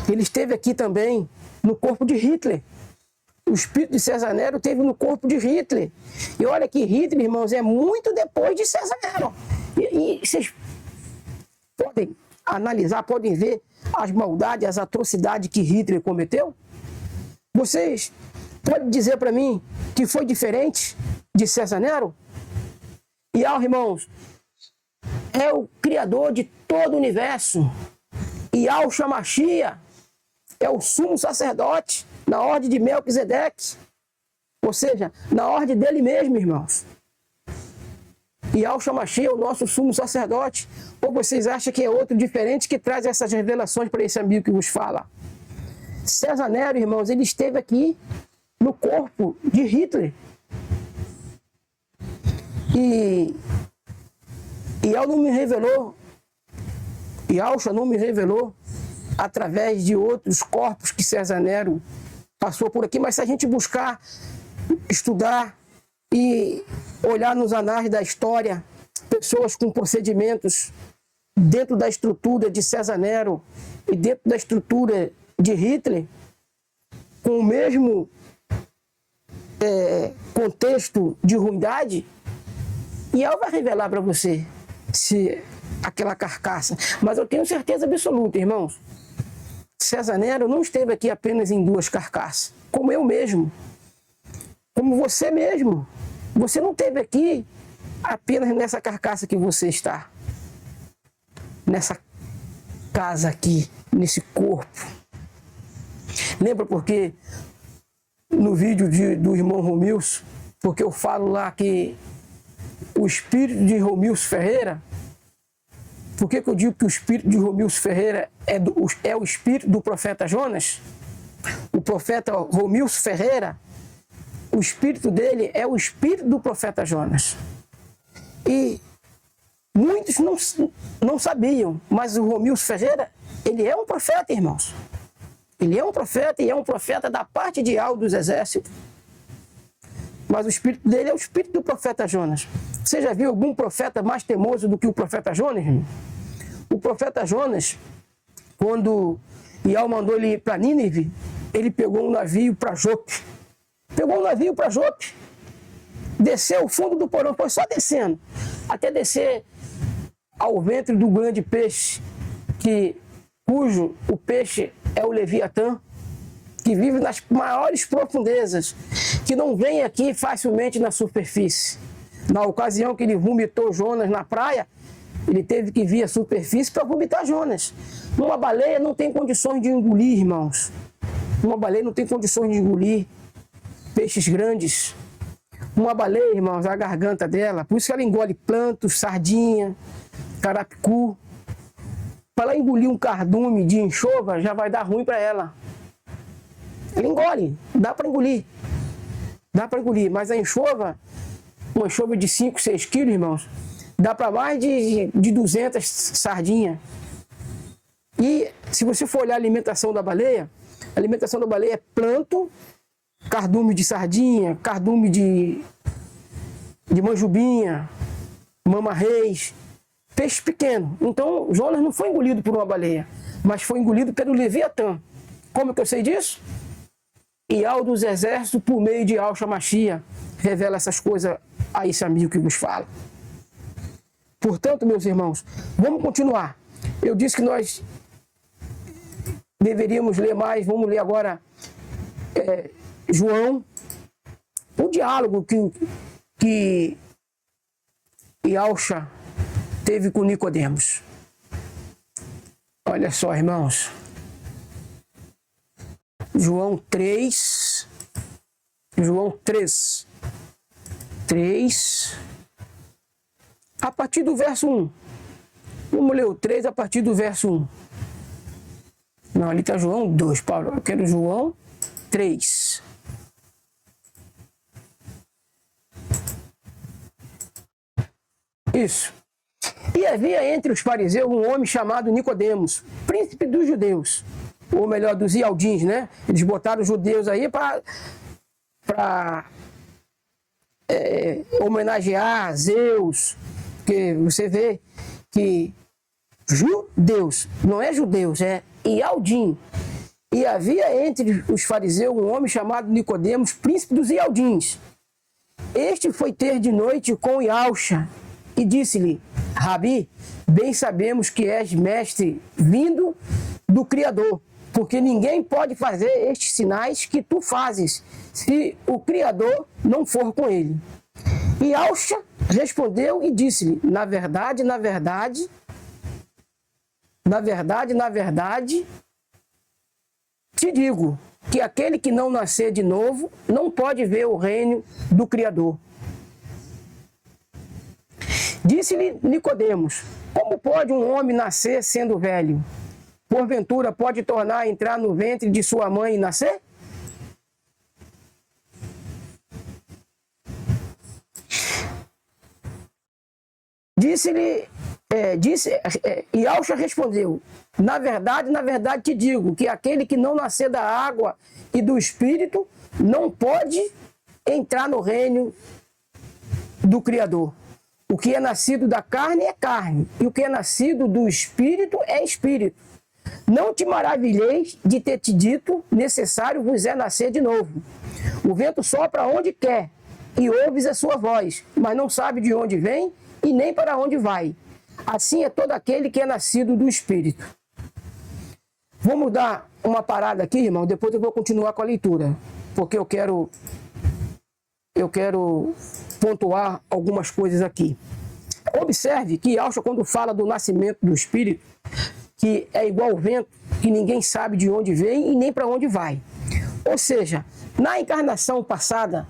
ele esteve aqui também no corpo de Hitler. O espírito de César Nero esteve no corpo de Hitler. E olha que Hitler, irmãos, é muito depois de César Nero. E vocês podem analisar, podem ver as maldades, as atrocidades que Hitler cometeu? Vocês podem dizer para mim que foi diferente de César Nero? Ial, irmãos, é o criador de todo o universo. Ialcha Machia é o sumo sacerdote na ordem de Melquisedeque. Ou seja, na ordem dele mesmo, irmãos. Ialcha Machia é o nosso sumo sacerdote. Ou vocês acham que é outro diferente que traz essas revelações para esse amigo que vos fala? César Nero, irmãos, ele esteve aqui no corpo de Hitler. E Ialcha não me revelou através de outros corpos que César Nero passou por aqui, mas se a gente buscar, estudar e olhar nos anais da história, pessoas com procedimentos dentro da estrutura de César Nero e dentro da estrutura de Hitler, com o mesmo contexto de ruindade, E ela vai revelar para você se aquela carcaça. Mas eu tenho certeza absoluta, irmãos. César Nero não esteve aqui apenas em 2 carcaças, como eu mesmo, como você mesmo. Você não esteve aqui apenas nessa carcaça que você está, nessa casa aqui, nesse corpo. Lembra porque no vídeo do irmão Romilson, porque eu falo lá que o espírito de Romilson Ferreira, por que eu digo que o espírito de Romilson Ferreira é o espírito do profeta Jonas? O profeta Romilson Ferreira, o espírito dele é o espírito do profeta Jonas. E muitos não sabiam, mas o Romilson Ferreira, ele é um profeta, irmãos. Ele é um profeta e é um profeta da parte de Alto dos Exércitos. Mas o espírito dele é o espírito do profeta Jonas. Você já viu algum profeta mais teimoso do que o profeta Jonas, irmão? O profeta Jonas, quando Ial mandou ele ir para Nínive, ele pegou um navio para Jope. Desceu o fundo do porão, foi só descendo, até descer ao ventre do grande peixe, cujo o peixe é o Leviatã, que vive nas maiores profundezas, que não vem aqui facilmente na superfície. Na ocasião que ele vomitou Jonas na praia, ele teve que vir à superfície para vomitar Jonas. Uma baleia não tem condições de engolir, irmãos. Uma baleia não tem condições de engolir peixes grandes. Uma baleia, irmãos, a garganta dela, por isso que ela engole plantos, sardinha, carapicu. Para ela engolir um cardume de anchova, já vai dar ruim para ela. Ela engole, dá para engolir. Mas a anchova, uma anchova de 5, 6 quilos, irmãos, dá para mais de 200 sardinhas. E se você for olhar a alimentação da baleia é planto, cardume de sardinha, cardume de manjubinha, mama-reis, peixe pequeno. Então, Jonas não foi engolido por uma baleia, mas foi engolido pelo Leviatã. Como que eu sei disso? Ial dos Exércitos, por meio de Al-Shamashia, revela essas coisas a esse amigo que vos fala. Portanto, meus irmãos, vamos continuar. Eu disse que nós deveríamos ler mais, vamos ler agora João, o diálogo que Yahshua teve com Nicodemos. Olha só, irmãos. João 3, a partir do verso 1. Vamos ler o 3 a partir do verso 1. Não, ali está João 2, Paulo. Eu quero João 3. Isso. E havia entre os fariseus um homem chamado Nicodemos, príncipe dos judeus. Ou melhor, dos ialdins, né? Eles botaram os judeus aí para homenagear Zeus. Porque você vê que judeus, não é judeus, é ialdim. E havia entre os fariseus um homem chamado Nicodemos, príncipe dos ialdins. Este foi ter de noite com Yahshua e disse-lhe: Rabi, bem sabemos que és mestre vindo do Criador, porque ninguém pode fazer estes sinais que tu fazes, se o Criador não for com ele. E Yahshua respondeu e disse-lhe: na verdade, te digo que aquele que não nascer de novo não pode ver o reino do Criador. Disse-lhe Nicodemos: como pode um homem nascer sendo velho? Porventura pode tornar a entrar no ventre de sua mãe e nascer? E Yahshua respondeu: na verdade te digo que aquele que não nascer da água e do Espírito não pode entrar no reino do Criador. O que é nascido da carne é carne, e o que é nascido do Espírito é Espírito. Não te maravilheis de ter te dito: necessário vos é nascer de novo. O vento sopra onde quer, e ouves a sua voz, mas não sabe de onde vem e nem para onde vai. Assim é todo aquele que é nascido do Espírito. Vamos dar uma parada aqui, irmão, depois eu vou continuar com a leitura, porque eu quero pontuar algumas coisas aqui. Observe que Yahshua, quando fala do nascimento do Espírito, que é igual ao vento, que ninguém sabe de onde vem e nem para onde vai. Ou seja, na encarnação passada,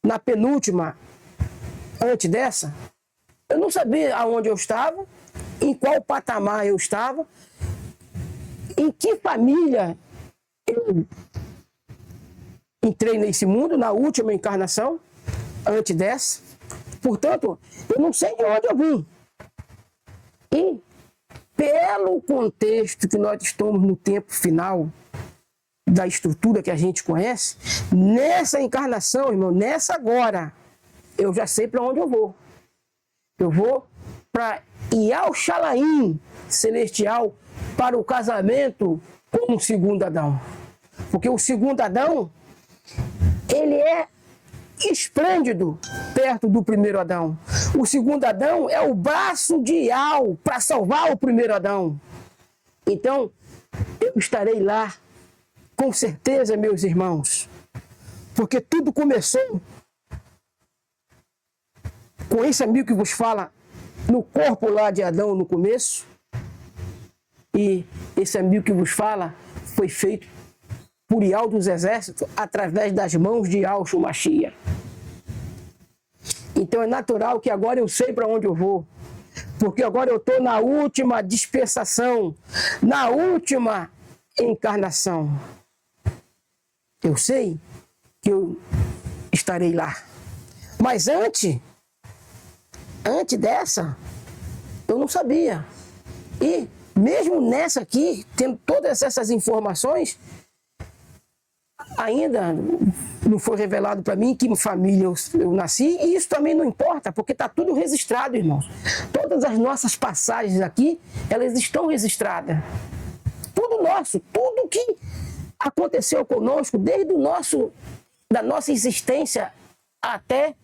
na penúltima, antes dessa, eu não sabia aonde eu estava, em qual patamar eu estava, em que família eu entrei nesse mundo, na última encarnação, antes dessa. Portanto, eu não sei de onde eu vim. E, pelo contexto que nós estamos no tempo final, da estrutura que a gente conhece, nessa encarnação, irmão, nessa agora, eu já sei para onde eu vou. Eu vou para Yahshalaim celestial, para o casamento com o segundo Adão. Porque o segundo Adão, ele é esplêndido perto do primeiro Adão. O segundo Adão é o braço de Yahweh para salvar o primeiro Adão. Então, eu estarei lá, com certeza, meus irmãos, porque tudo começou com esse amigo que vos fala no corpo lá de Adão no começo, e esse amigo que vos fala foi feito por Yahweh dos exércitos através das mãos de Yahshua Mashiach. Então é natural que agora eu sei para onde eu vou, porque agora eu estou na última dispensação, na última encarnação. Eu sei que eu estarei lá. Mas antes dessa, eu não sabia. E mesmo nessa aqui, tendo todas essas informações, ainda não foi revelado para mim que família eu nasci, e isso também não importa, porque está tudo registrado, irmãos. Todas as nossas passagens aqui, elas estão registradas. Tudo nosso, tudo que aconteceu conosco, desde da nossa existência até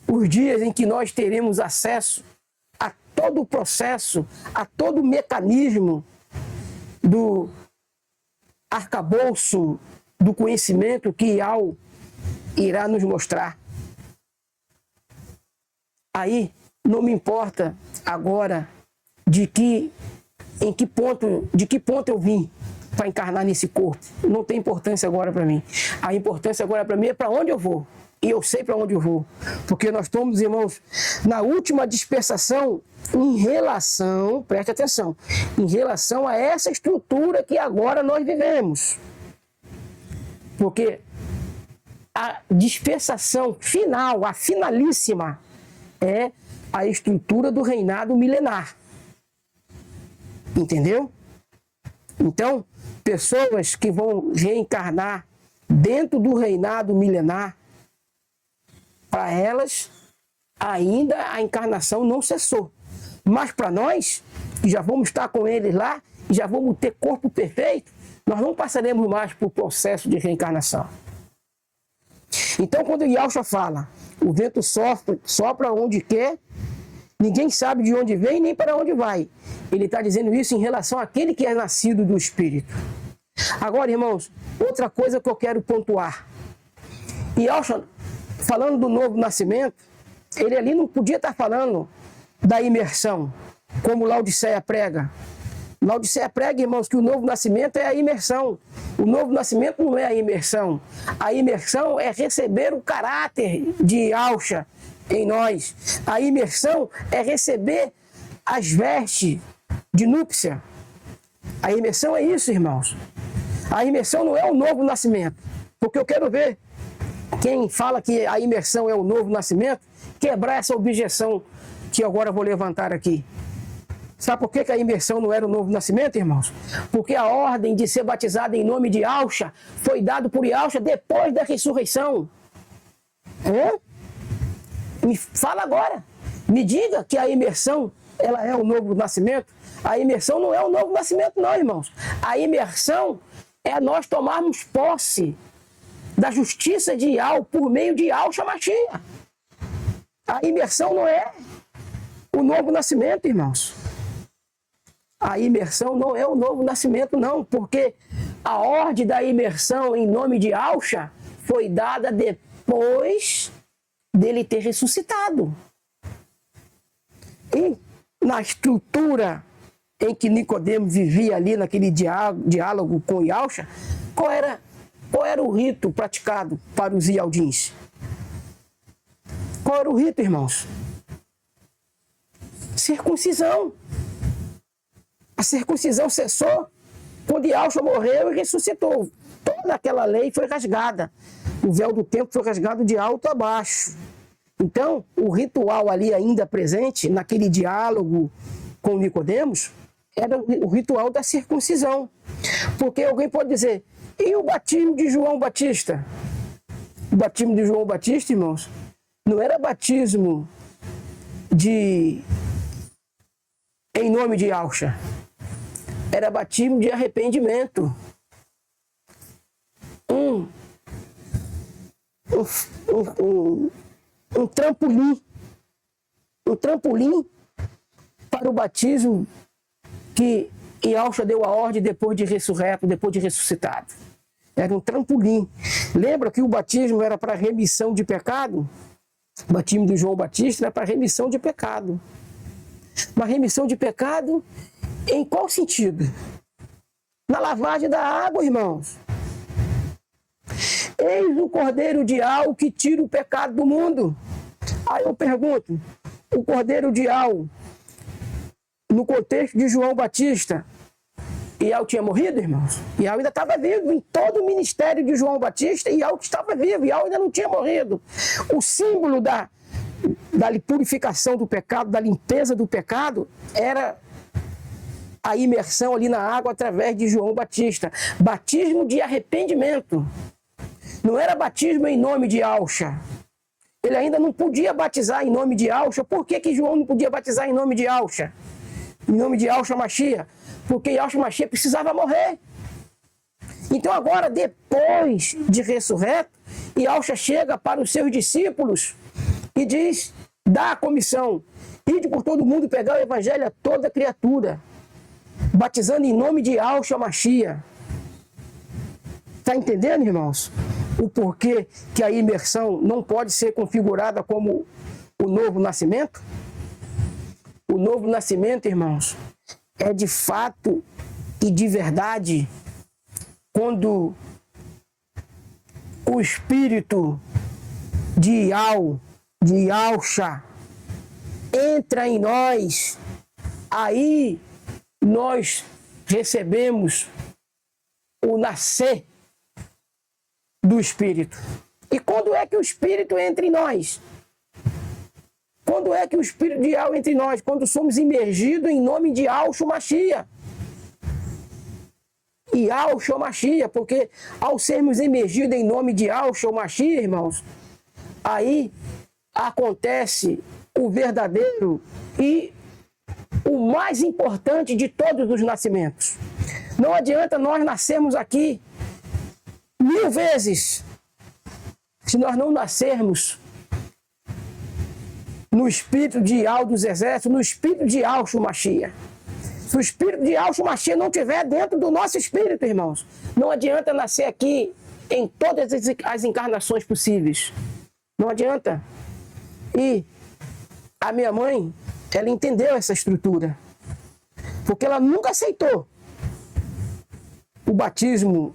os dias em que nós teremos acesso a todo o processo, a todo o mecanismo do arcabouço do conhecimento que Yahweh irá nos mostrar. Aí não me importa agora de que ponto eu vim para encarnar nesse corpo. Não tem importância agora para mim. A importância agora para mim é para onde eu vou. E eu sei para onde eu vou. Porque nós estamos, irmãos, na última dispensação em relação, preste atenção, em relação a essa estrutura que agora nós vivemos. Porque a dispensação final, a finalíssima, é a estrutura do reinado milenar. Entendeu? Então, pessoas que vão reencarnar dentro do reinado milenar, para elas, ainda a encarnação não cessou. Mas para nós, que já vamos estar com eles lá, e já vamos ter corpo perfeito, nós não passaremos mais por processo de reencarnação. Então, quando Yahshua fala, o vento sopra onde quer, ninguém sabe de onde vem nem para onde vai. Ele está dizendo isso em relação àquele que é nascido do Espírito. Agora, irmãos, outra coisa que eu quero pontuar. Yahshua, falando do novo nascimento, ele ali não podia estar falando da imersão, como Laodiceia prega. Laodiceia prega, irmãos, que o novo nascimento é a imersão. O novo nascimento não é a imersão. A imersão é receber o caráter de Yahshua em nós. A imersão é receber as vestes de núpcia. A imersão é isso, irmãos. A imersão não é o novo nascimento. Porque eu quero ver quem fala que a imersão é o novo nascimento, quebrar essa objeção que agora eu vou levantar aqui. Sabe por que a imersão não era o novo nascimento, irmãos? Porque a ordem de ser batizado em nome de Yahshua foi dado por Yahshua depois da ressurreição. Me fala agora. Me diga que a imersão ela é o novo nascimento. A imersão não é o novo nascimento, não, irmãos. A imersão é nós tomarmos posse da justiça de Yahweh por meio de Yahshua Mashiach. A imersão não é o novo nascimento, irmãos. A imersão não é o novo nascimento, não, porque a ordem da imersão em nome de Yahshua foi dada depois dele ter ressuscitado. E na estrutura em que Nicodemo vivia ali, naquele diálogo com Yahshua, qual era o rito praticado para os ialdins? Qual era o rito, irmãos? Circuncisão. A circuncisão cessou quando Yahshua morreu e ressuscitou. Toda aquela lei foi rasgada. O véu do templo foi rasgado de alto a baixo. Então, o ritual ali ainda presente, naquele diálogo com Nicodemos, era o ritual da circuncisão. Porque alguém pode dizer, e o batismo de João Batista? O batismo de João Batista, irmãos, não era batismo em nome de Yahshua. Era batismo de arrependimento. Um trampolim. Um trampolim para o batismo que Yahshua deu a ordem depois de ressurreto, depois de ressuscitado. Era um trampolim. Lembra que o batismo era para remissão de pecado? O batismo de João Batista era para remissão de pecado. Uma remissão de pecado em qual sentido? Na lavagem da água, irmãos. Eis o Cordeiro de Yahweh que tira o pecado do mundo. Aí eu pergunto, o Cordeiro de Yahweh, no contexto de João Batista, Yahweh tinha morrido, irmãos? Yahweh ainda estava vivo. Em todo o ministério de João Batista, Yahweh estava vivo. Yahweh ainda não tinha morrido. O símbolo da purificação do pecado, da limpeza do pecado, era a imersão ali na água através de João Batista. Batismo de arrependimento. Não era batismo em nome de Yahshua. Ele ainda não podia batizar em nome de Yahshua. Por que João não podia batizar em nome de Yahshua? Em nome de Yahshua Mashiach? Porque Yahshua Mashiach precisava morrer. Então agora, depois de ressurreto, Yahshua chega para os seus discípulos e diz, dá a comissão, ide por todo mundo pegar o evangelho a toda criatura, batizando em nome de Yahshua Mashiach. Está entendendo, irmãos? O porquê que a imersão não pode ser configurada como o novo nascimento? O novo nascimento, irmãos, é de fato e de verdade quando o Espírito de Yahshua entra em nós, aí nós recebemos o nascer do Espírito. E quando é que o Espírito entra em nós? Quando é que o Espírito de Yahweh entra em nós? Quando somos imergidos em nome de Yahshua Mashiach. E Yahshua Mashiach, porque ao sermos imergidos em nome de Yahshua Mashiach, irmãos, aí acontece o verdadeiro e o mais importante de todos os nascimentos. Não adianta nós nascermos aqui 1000 vezes se nós não nascermos no Espírito de Yahweh dos Exércitos, no Espírito de Yahshua Mashiach. Se o Espírito de Yahshua Mashiach não estiver dentro do nosso Espírito, irmãos, não adianta nascer aqui em todas as encarnações possíveis. Não adianta. E a minha mãe, ela entendeu essa estrutura. Porque ela nunca aceitou o batismo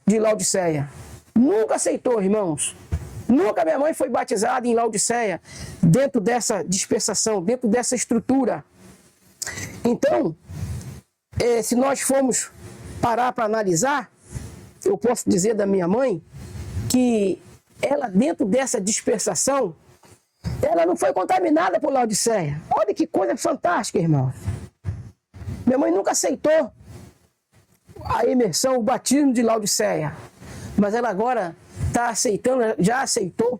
de Laodiceia. Nunca aceitou, irmãos. Nunca minha mãe foi batizada em Laodiceia, dentro dessa dispensação, dentro dessa estrutura. Então, se nós formos parar para analisar, eu posso dizer da minha mãe que ela, dentro dessa dispensação, ela não foi contaminada por Laodiceia. Olha que coisa fantástica, irmão. Minha mãe nunca aceitou a imersão, o batismo de Laodiceia. Mas ela agora está aceitando, já aceitou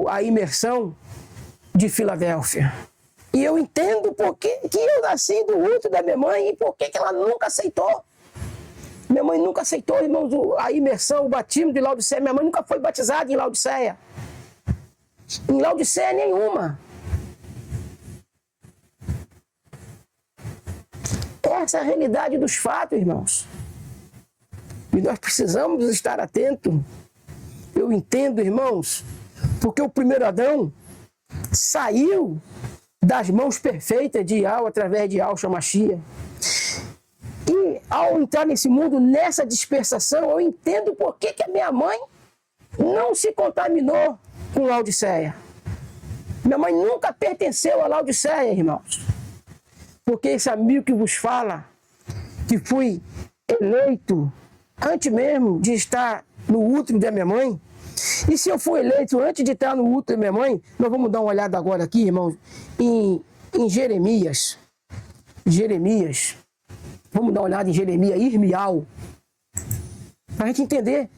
a imersão de Filadélfia. E eu entendo por que eu nasci do útero da minha mãe e por que ela nunca aceitou. Minha mãe nunca aceitou, irmãos, a imersão, o batismo de Laodiceia. Minha mãe nunca foi batizada em Laodiceia. Em Laodiceia nenhuma. Essa é a realidade dos fatos, irmãos. E nós precisamos estar atentos. Eu entendo, irmãos, porque o primeiro Adão saiu das mãos perfeitas de Yahweh através de Yahshua Mashiach. E ao entrar nesse mundo, nessa dispersação, eu entendo por que a minha mãe não se contaminou com Laodiceia. Minha mãe nunca pertenceu a Laodiceia, irmãos. Porque esse amigo que vos fala, que fui eleito antes mesmo de estar no útero da minha mãe, e se eu for eleito antes de estar no útero da minha mãe, nós vamos dar uma olhada agora aqui, irmãos, em Jeremias. Jeremias. Vamos dar uma olhada em Jeremias, Irmial. Para a gente entender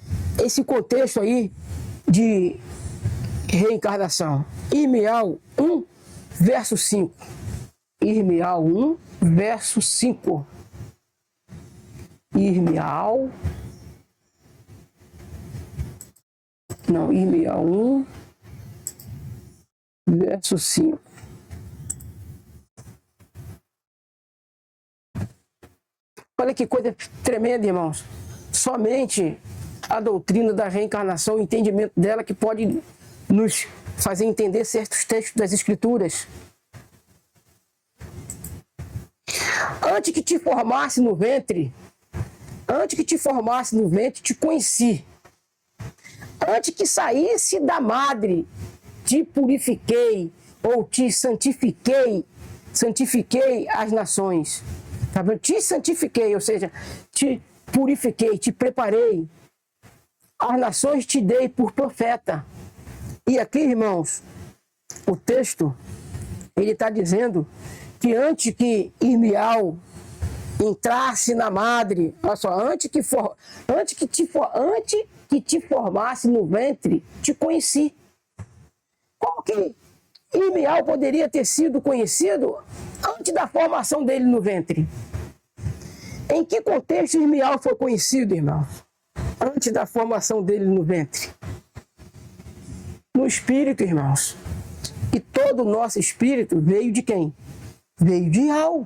esse contexto aí de reencarnação. Irmial 1, verso 5. Irmial 1, verso 5. Irmial 1, verso 5. Olha que coisa tremenda, irmãos. Somente a doutrina da reencarnação, o entendimento dela que pode nos fazer entender certos textos das Escrituras. Antes que te formasse no ventre, te conheci. Antes que saísse da madre, te purifiquei, ou te santifiquei as nações. Tá vendo? Te santifiquei, ou seja, te purifiquei, te preparei. As nações te dei por profeta. E aqui, irmãos, o texto, ele está dizendo que antes que Irmial entrasse na madre, olha só, antes que te formasse no ventre, te conheci. Como que Irmial poderia ter sido conhecido antes da formação dele no ventre? Em que contexto Irmial foi conhecido, irmão? Antes da formação dele no ventre. No espírito, irmãos. E todo o nosso espírito veio de quem? Veio de Yahweh.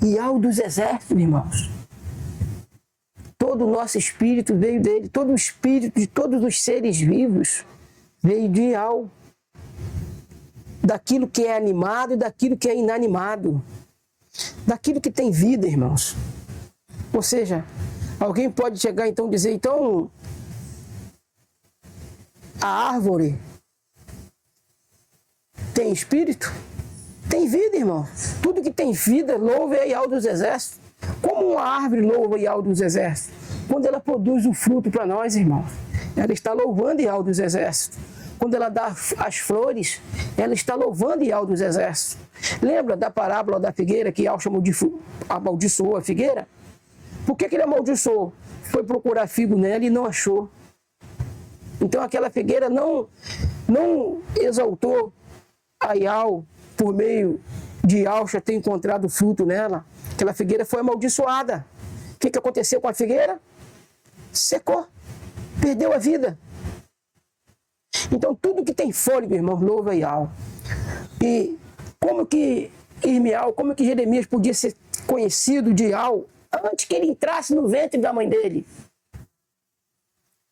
Yahweh dos exércitos, irmãos. Todo o nosso espírito veio dele. Todo o espírito de todos os seres vivos veio de Yahweh. Daquilo que é animado e daquilo que é inanimado. Daquilo que tem vida, irmãos. Ou seja, alguém pode chegar então e dizer, então, a árvore tem espírito? Tem vida, irmão. Tudo que tem vida louva a Yahweh dos exércitos. Como uma árvore louva a Yahweh dos exércitos? Quando ela produz o fruto para nós, irmão, ela está louvando Yahweh dos exércitos. Quando ela dá as flores, ela está louvando Yahweh dos exércitos. Lembra da parábola da figueira que Yahweh amaldiçoou a figueira? Por que ele amaldiçoou? Foi procurar figo nela e não achou. Então aquela figueira não exaltou a Yahweh por meio de Yahweh ter encontrado fruto nela. Aquela figueira foi amaldiçoada. O que aconteceu com a figueira? Secou. Perdeu a vida. Então tudo que tem fôlego, irmão, louva Yahweh. E como que Irmial, como que Jeremias podia ser conhecido de Yahweh antes que ele entrasse no ventre da mãe dele?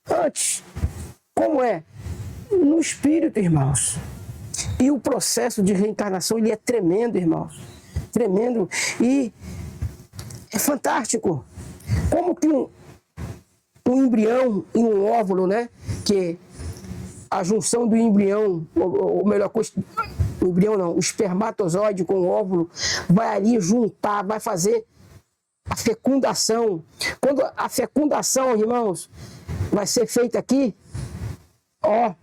Antes. Como é? No espírito, irmãos. E o processo de reencarnação, ele é tremendo, irmãos. Tremendo. E é fantástico. Como que um embrião e um óvulo, né? Que a junção do embrião, ou melhor, o embrião não, o espermatozoide com o óvulo, vai ali juntar, vai fazer a fecundação. Quando a fecundação, irmãos, vai ser feita aqui, ó,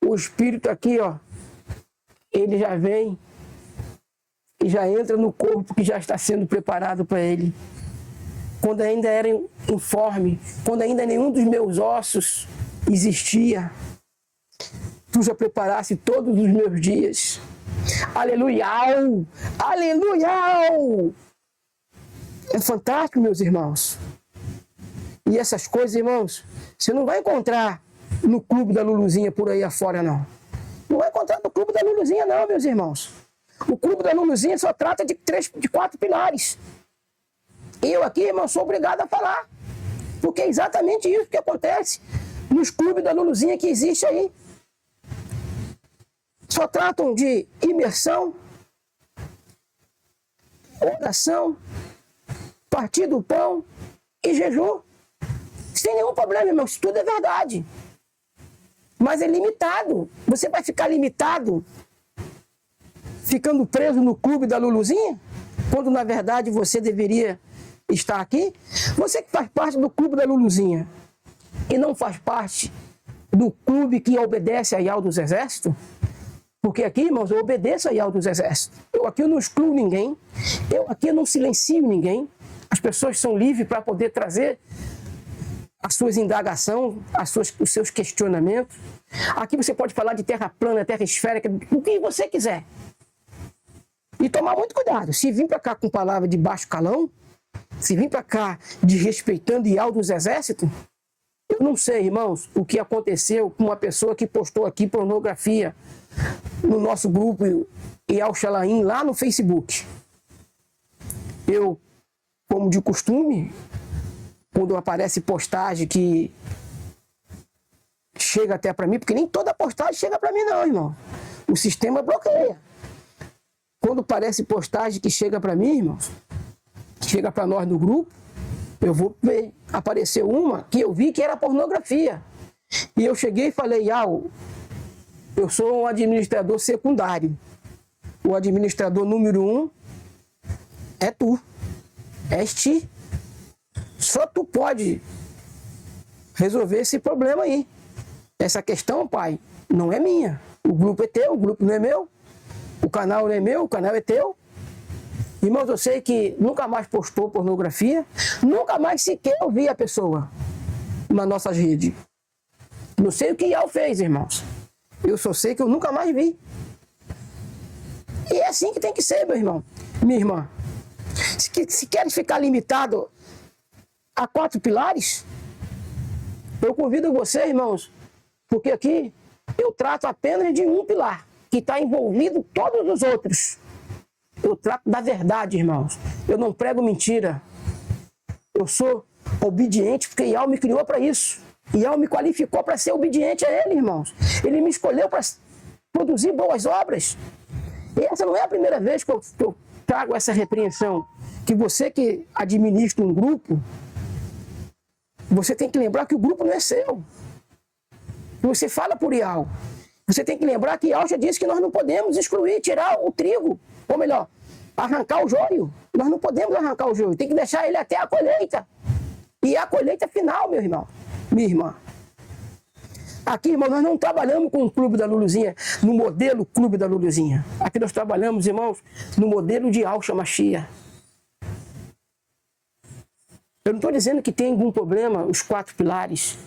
o espírito aqui, ó, ele já vem e já entra no corpo que já está sendo preparado para ele. Quando ainda era informe, quando ainda nenhum dos meus ossos existia, tu já preparaste todos os meus dias. Aleluia! Aleluia! É fantástico, meus irmãos. e essas coisas, irmãos, você não vai encontrar no clube da Luluzinha por aí afora, não. Não vai encontrar no clube da Luluzinha, não, meus irmãos. O clube da Luluzinha só trata de 4 pilares. Eu aqui, irmão, sou obrigado a falar. Porque é exatamente isso que acontece nos clubes da Luluzinha que existe aí. Só tratam de imersão, oração, partir do pão e jejum. Sem nenhum problema, irmão. Isso tudo é verdade. Mas é limitado. Você vai ficar limitado ficando preso no clube da Luluzinha? Quando, na verdade, você deveria estar aqui? Você que faz parte do clube da Luluzinha e não faz parte do clube que obedece a Ial dos Exércitos? Porque aqui, irmãos, eu obedeço a Ial dos Exércitos. Eu aqui não excluo ninguém. Eu aqui não silencio ninguém. As pessoas são livres para poder trazer as suas indagações, os seus questionamentos. Aqui você pode falar de terra plana, terra esférica, o que você quiser. E tomar muito cuidado. Se vir para cá com palavra de baixo calão, se vir para cá desrespeitando Ial dos Exércitos, eu não sei, irmãos, o que aconteceu com uma pessoa que postou aqui pornografia no nosso grupo Ial Xalaim lá no Facebook. Eu, como de costume, quando aparece postagem que chega até para mim, porque nem toda postagem chega para mim não, irmão. O sistema bloqueia. Quando aparece postagem que chega para mim, irmãos, que chega para nós no grupo, eu vou ver. Apareceu uma que eu vi que era pornografia. E eu cheguei e falei, Ial, eu sou um administrador secundário. O administrador número 1 é tu. És ti. Só tu pode resolver esse problema aí. Essa questão, pai, não é minha. O grupo é teu, o grupo não é meu. O canal não é meu, o canal é teu. Irmãos, eu sei que nunca mais postou pornografia, nunca mais sequer ouvi a pessoa nas nossas redes. Não sei o que Ial fez, irmãos. Eu só sei que eu nunca mais vi. E é assim que tem que ser, meu irmão, minha irmã. Se queres ficar limitado a 4 pilares, eu convido você, irmãos, porque aqui eu trato apenas de um pilar, que está envolvido todos os outros. Eu trato da verdade, irmãos. Eu não prego mentira. Eu sou obediente porque Ial me criou para isso. Ial me qualificou para ser obediente a Ele, irmãos. Ele me escolheu para produzir boas obras. E essa não é a primeira vez que eu trago essa repreensão. Que você que administra um grupo, você tem que lembrar que o grupo não é seu. Você fala por Ial. Você tem que lembrar que Ial já disse que nós não podemos excluir, tirar o trigo. Ou melhor, arrancar o joio. Nós não podemos arrancar o joio. Tem que deixar ele até a colheita. E a colheita final, meu irmão. Minha irmã. Aqui, irmão, nós não trabalhamos com o Clube da Luluzinha, no modelo Clube da Luluzinha. Aqui nós trabalhamos, irmãos, no modelo de Yahshua Mashiach. Eu não estou dizendo que tem algum problema, os 4 pilares,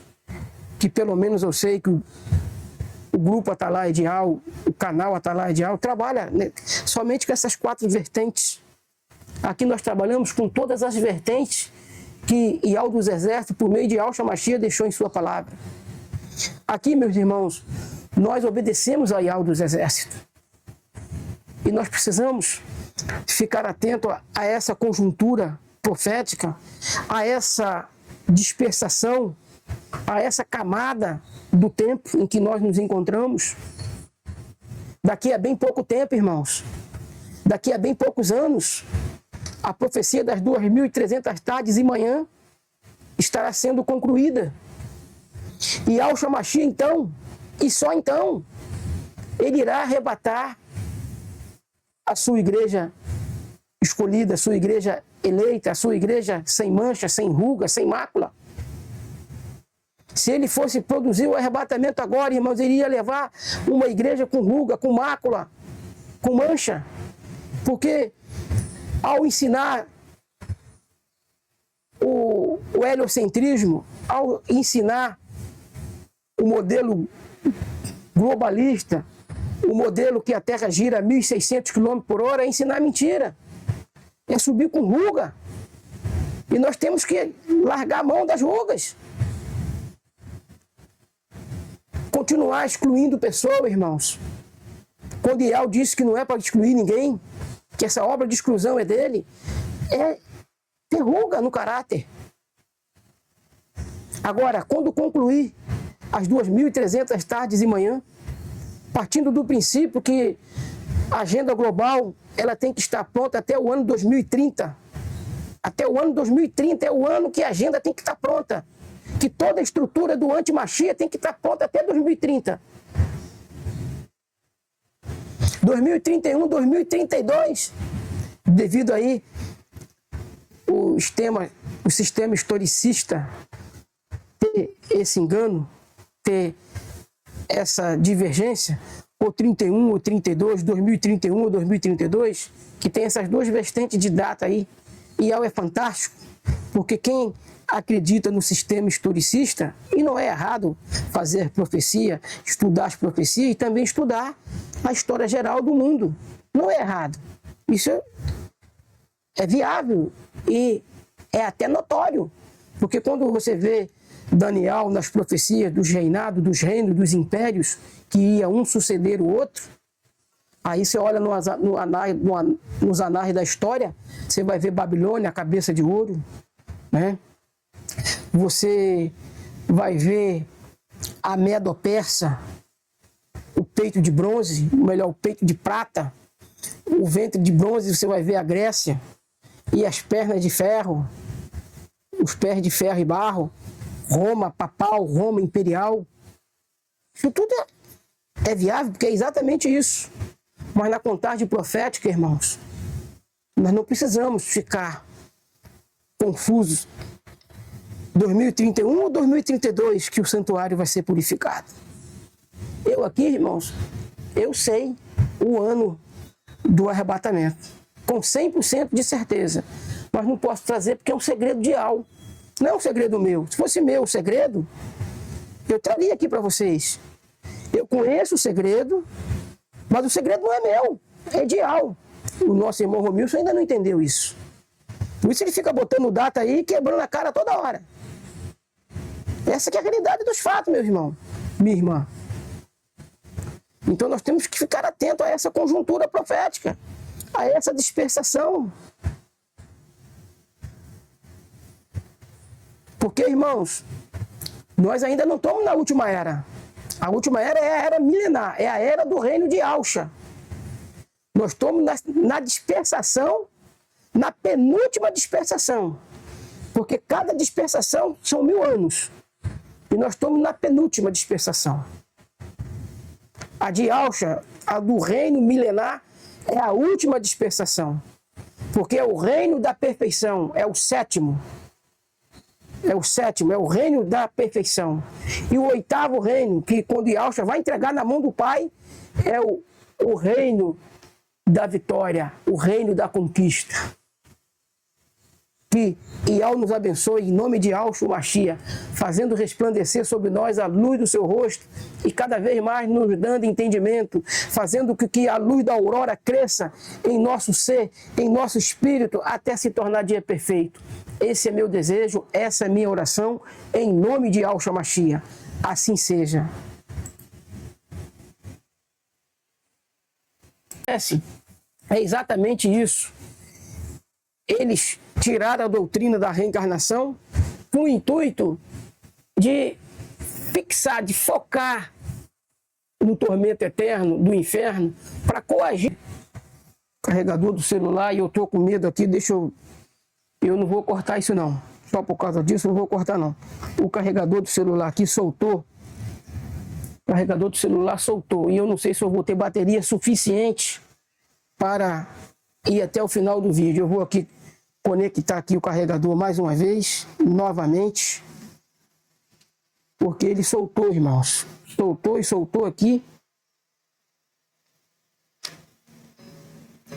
que pelo menos eu sei que o grupo Atalaia de Ial, o canal Atalaia de Ial, trabalha, né, somente com essas 4 vertentes. Aqui nós trabalhamos com todas as vertentes que Ial dos Exércitos, por meio de Yahshua Mashiach, deixou em sua palavra. Aqui, meus irmãos, nós obedecemos a Ial dos Exércitos. E nós precisamos ficar atento a essa conjuntura profética, a essa dispersação, a essa camada do tempo em que nós nos encontramos. Daqui a bem pouco tempo, irmãos, daqui a bem poucos anos, a profecia das 2.300 tardes e manhã estará sendo concluída. E Yahshua Mashiach, então, e só então, ele irá arrebatar a sua igreja escolhida, a sua igreja eleita, a sua igreja sem mancha, sem ruga, sem mácula. Se ele fosse produzir o arrebatamento agora, irmãos, ele iria levar uma igreja com ruga, com mácula, com mancha. Porque ao ensinar o heliocentrismo, ao ensinar o modelo globalista, o modelo que a Terra gira a 1.600 km por hora, é ensinar mentira. É subir com ruga. E nós temos que largar a mão das rugas. Continuar excluindo pessoas, irmãos. Quando Ial disse que não é para excluir ninguém, que essa obra de exclusão é dele, é ter ruga no caráter. Agora, quando concluir as 2.300 tardes e manhã, partindo do princípio que a agenda global ela tem que estar pronta até o ano 2030. Até o ano 2030 é o ano que a agenda tem que estar pronta. Que toda a estrutura do anti-Machia tem que estar pronta até 2030. 2031, 2032, devido aí o sistema historicista ter esse engano, ter essa divergência, ou 31 ou 32, 2031 ou 2032, que tem essas duas vertentes de data aí. E é fantástico, porque quem acredita no sistema historicista, e não é errado fazer profecia, estudar as profecias e também estudar a história geral do mundo. Não é errado. Isso é viável e é até notório, porque quando você vê Daniel nas profecias dos reinados, dos reinos, dos impérios, que ia um suceder o outro, aí você olha nos anais da história, você vai ver Babilônia, a cabeça de ouro, né? Você vai ver a Medo-Persa, o peito de bronze, ou melhor, o peito de prata, o ventre de bronze, você vai ver a Grécia, e as pernas de ferro, os pés de ferro e barro, Roma papal, Roma imperial. Isso tudo é viável, porque é exatamente isso. Mas na contagem profética, irmãos, nós não precisamos ficar confusos. 2031 ou 2032 que o santuário vai ser purificado. Eu aqui, irmãos, eu sei o ano do arrebatamento, com 100% de certeza. Mas não posso trazer porque é um segredo de Ial. Não é um segredo meu. Se fosse meu o segredo, eu traria aqui para vocês. Eu conheço o segredo, mas o segredo não é meu, é de Ial. O nosso irmão Romilson ainda não entendeu isso. Por isso ele fica botando data aí e quebrando a cara toda hora. Essa que é a realidade dos fatos, meu irmão, minha irmã. Então nós temos que ficar atentos a essa conjuntura profética, a essa dispersação. Porque, irmãos, nós ainda não estamos na última era. A última era é a era milenar, é a era do reino de Alcha. Nós estamos na dispersação, na penúltima dispersação. Porque cada dispersação são 1000 anos. E nós estamos na penúltima dispersação. A de Alcha, a do reino milenar, é a última dispersação. Porque é o reino da perfeição, é o sétimo. É o sétimo, é o reino da perfeição. E o 8º reino, que quando Yahshua vai entregar na mão do Pai, é o reino da vitória, o reino da conquista. Que Ial nos abençoe em nome de Yahshua Mashiach, fazendo resplandecer sobre nós a luz do seu rosto e cada vez mais nos dando entendimento, fazendo com que a luz da aurora cresça em nosso ser, em nosso espírito, até se tornar dia perfeito. Esse é meu desejo, essa é minha oração, em nome de Yahshua Mashiach. Assim seja. É exatamente isso. Eles tiraram a doutrina da reencarnação com o intuito de fixar, de focar no tormento eterno do inferno para coagir o carregador do celular. E eu estou com medo aqui, eu não vou cortar isso não. Só por causa disso eu não vou cortar não. O carregador do celular aqui soltou. O carregador do celular soltou. E eu não sei se eu vou ter bateria suficiente para ir até o final do vídeo. Eu vou aqui conectar aqui o carregador mais uma vez, novamente. Porque ele soltou, irmãos. Soltou e soltou aqui.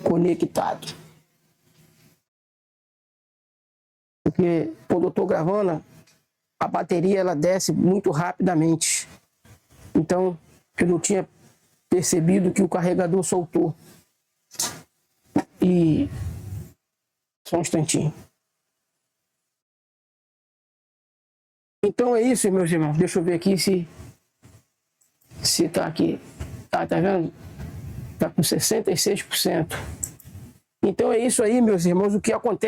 Conectado. Porque quando eu estou gravando, a bateria ela desce muito rapidamente. Então, eu não tinha percebido que o carregador soltou. E... só um instantinho. Então é isso, meus irmãos. Deixa eu ver aqui se tá aqui. Tá vendo? Tá com 66%. Então é isso aí, meus irmãos, o que acontece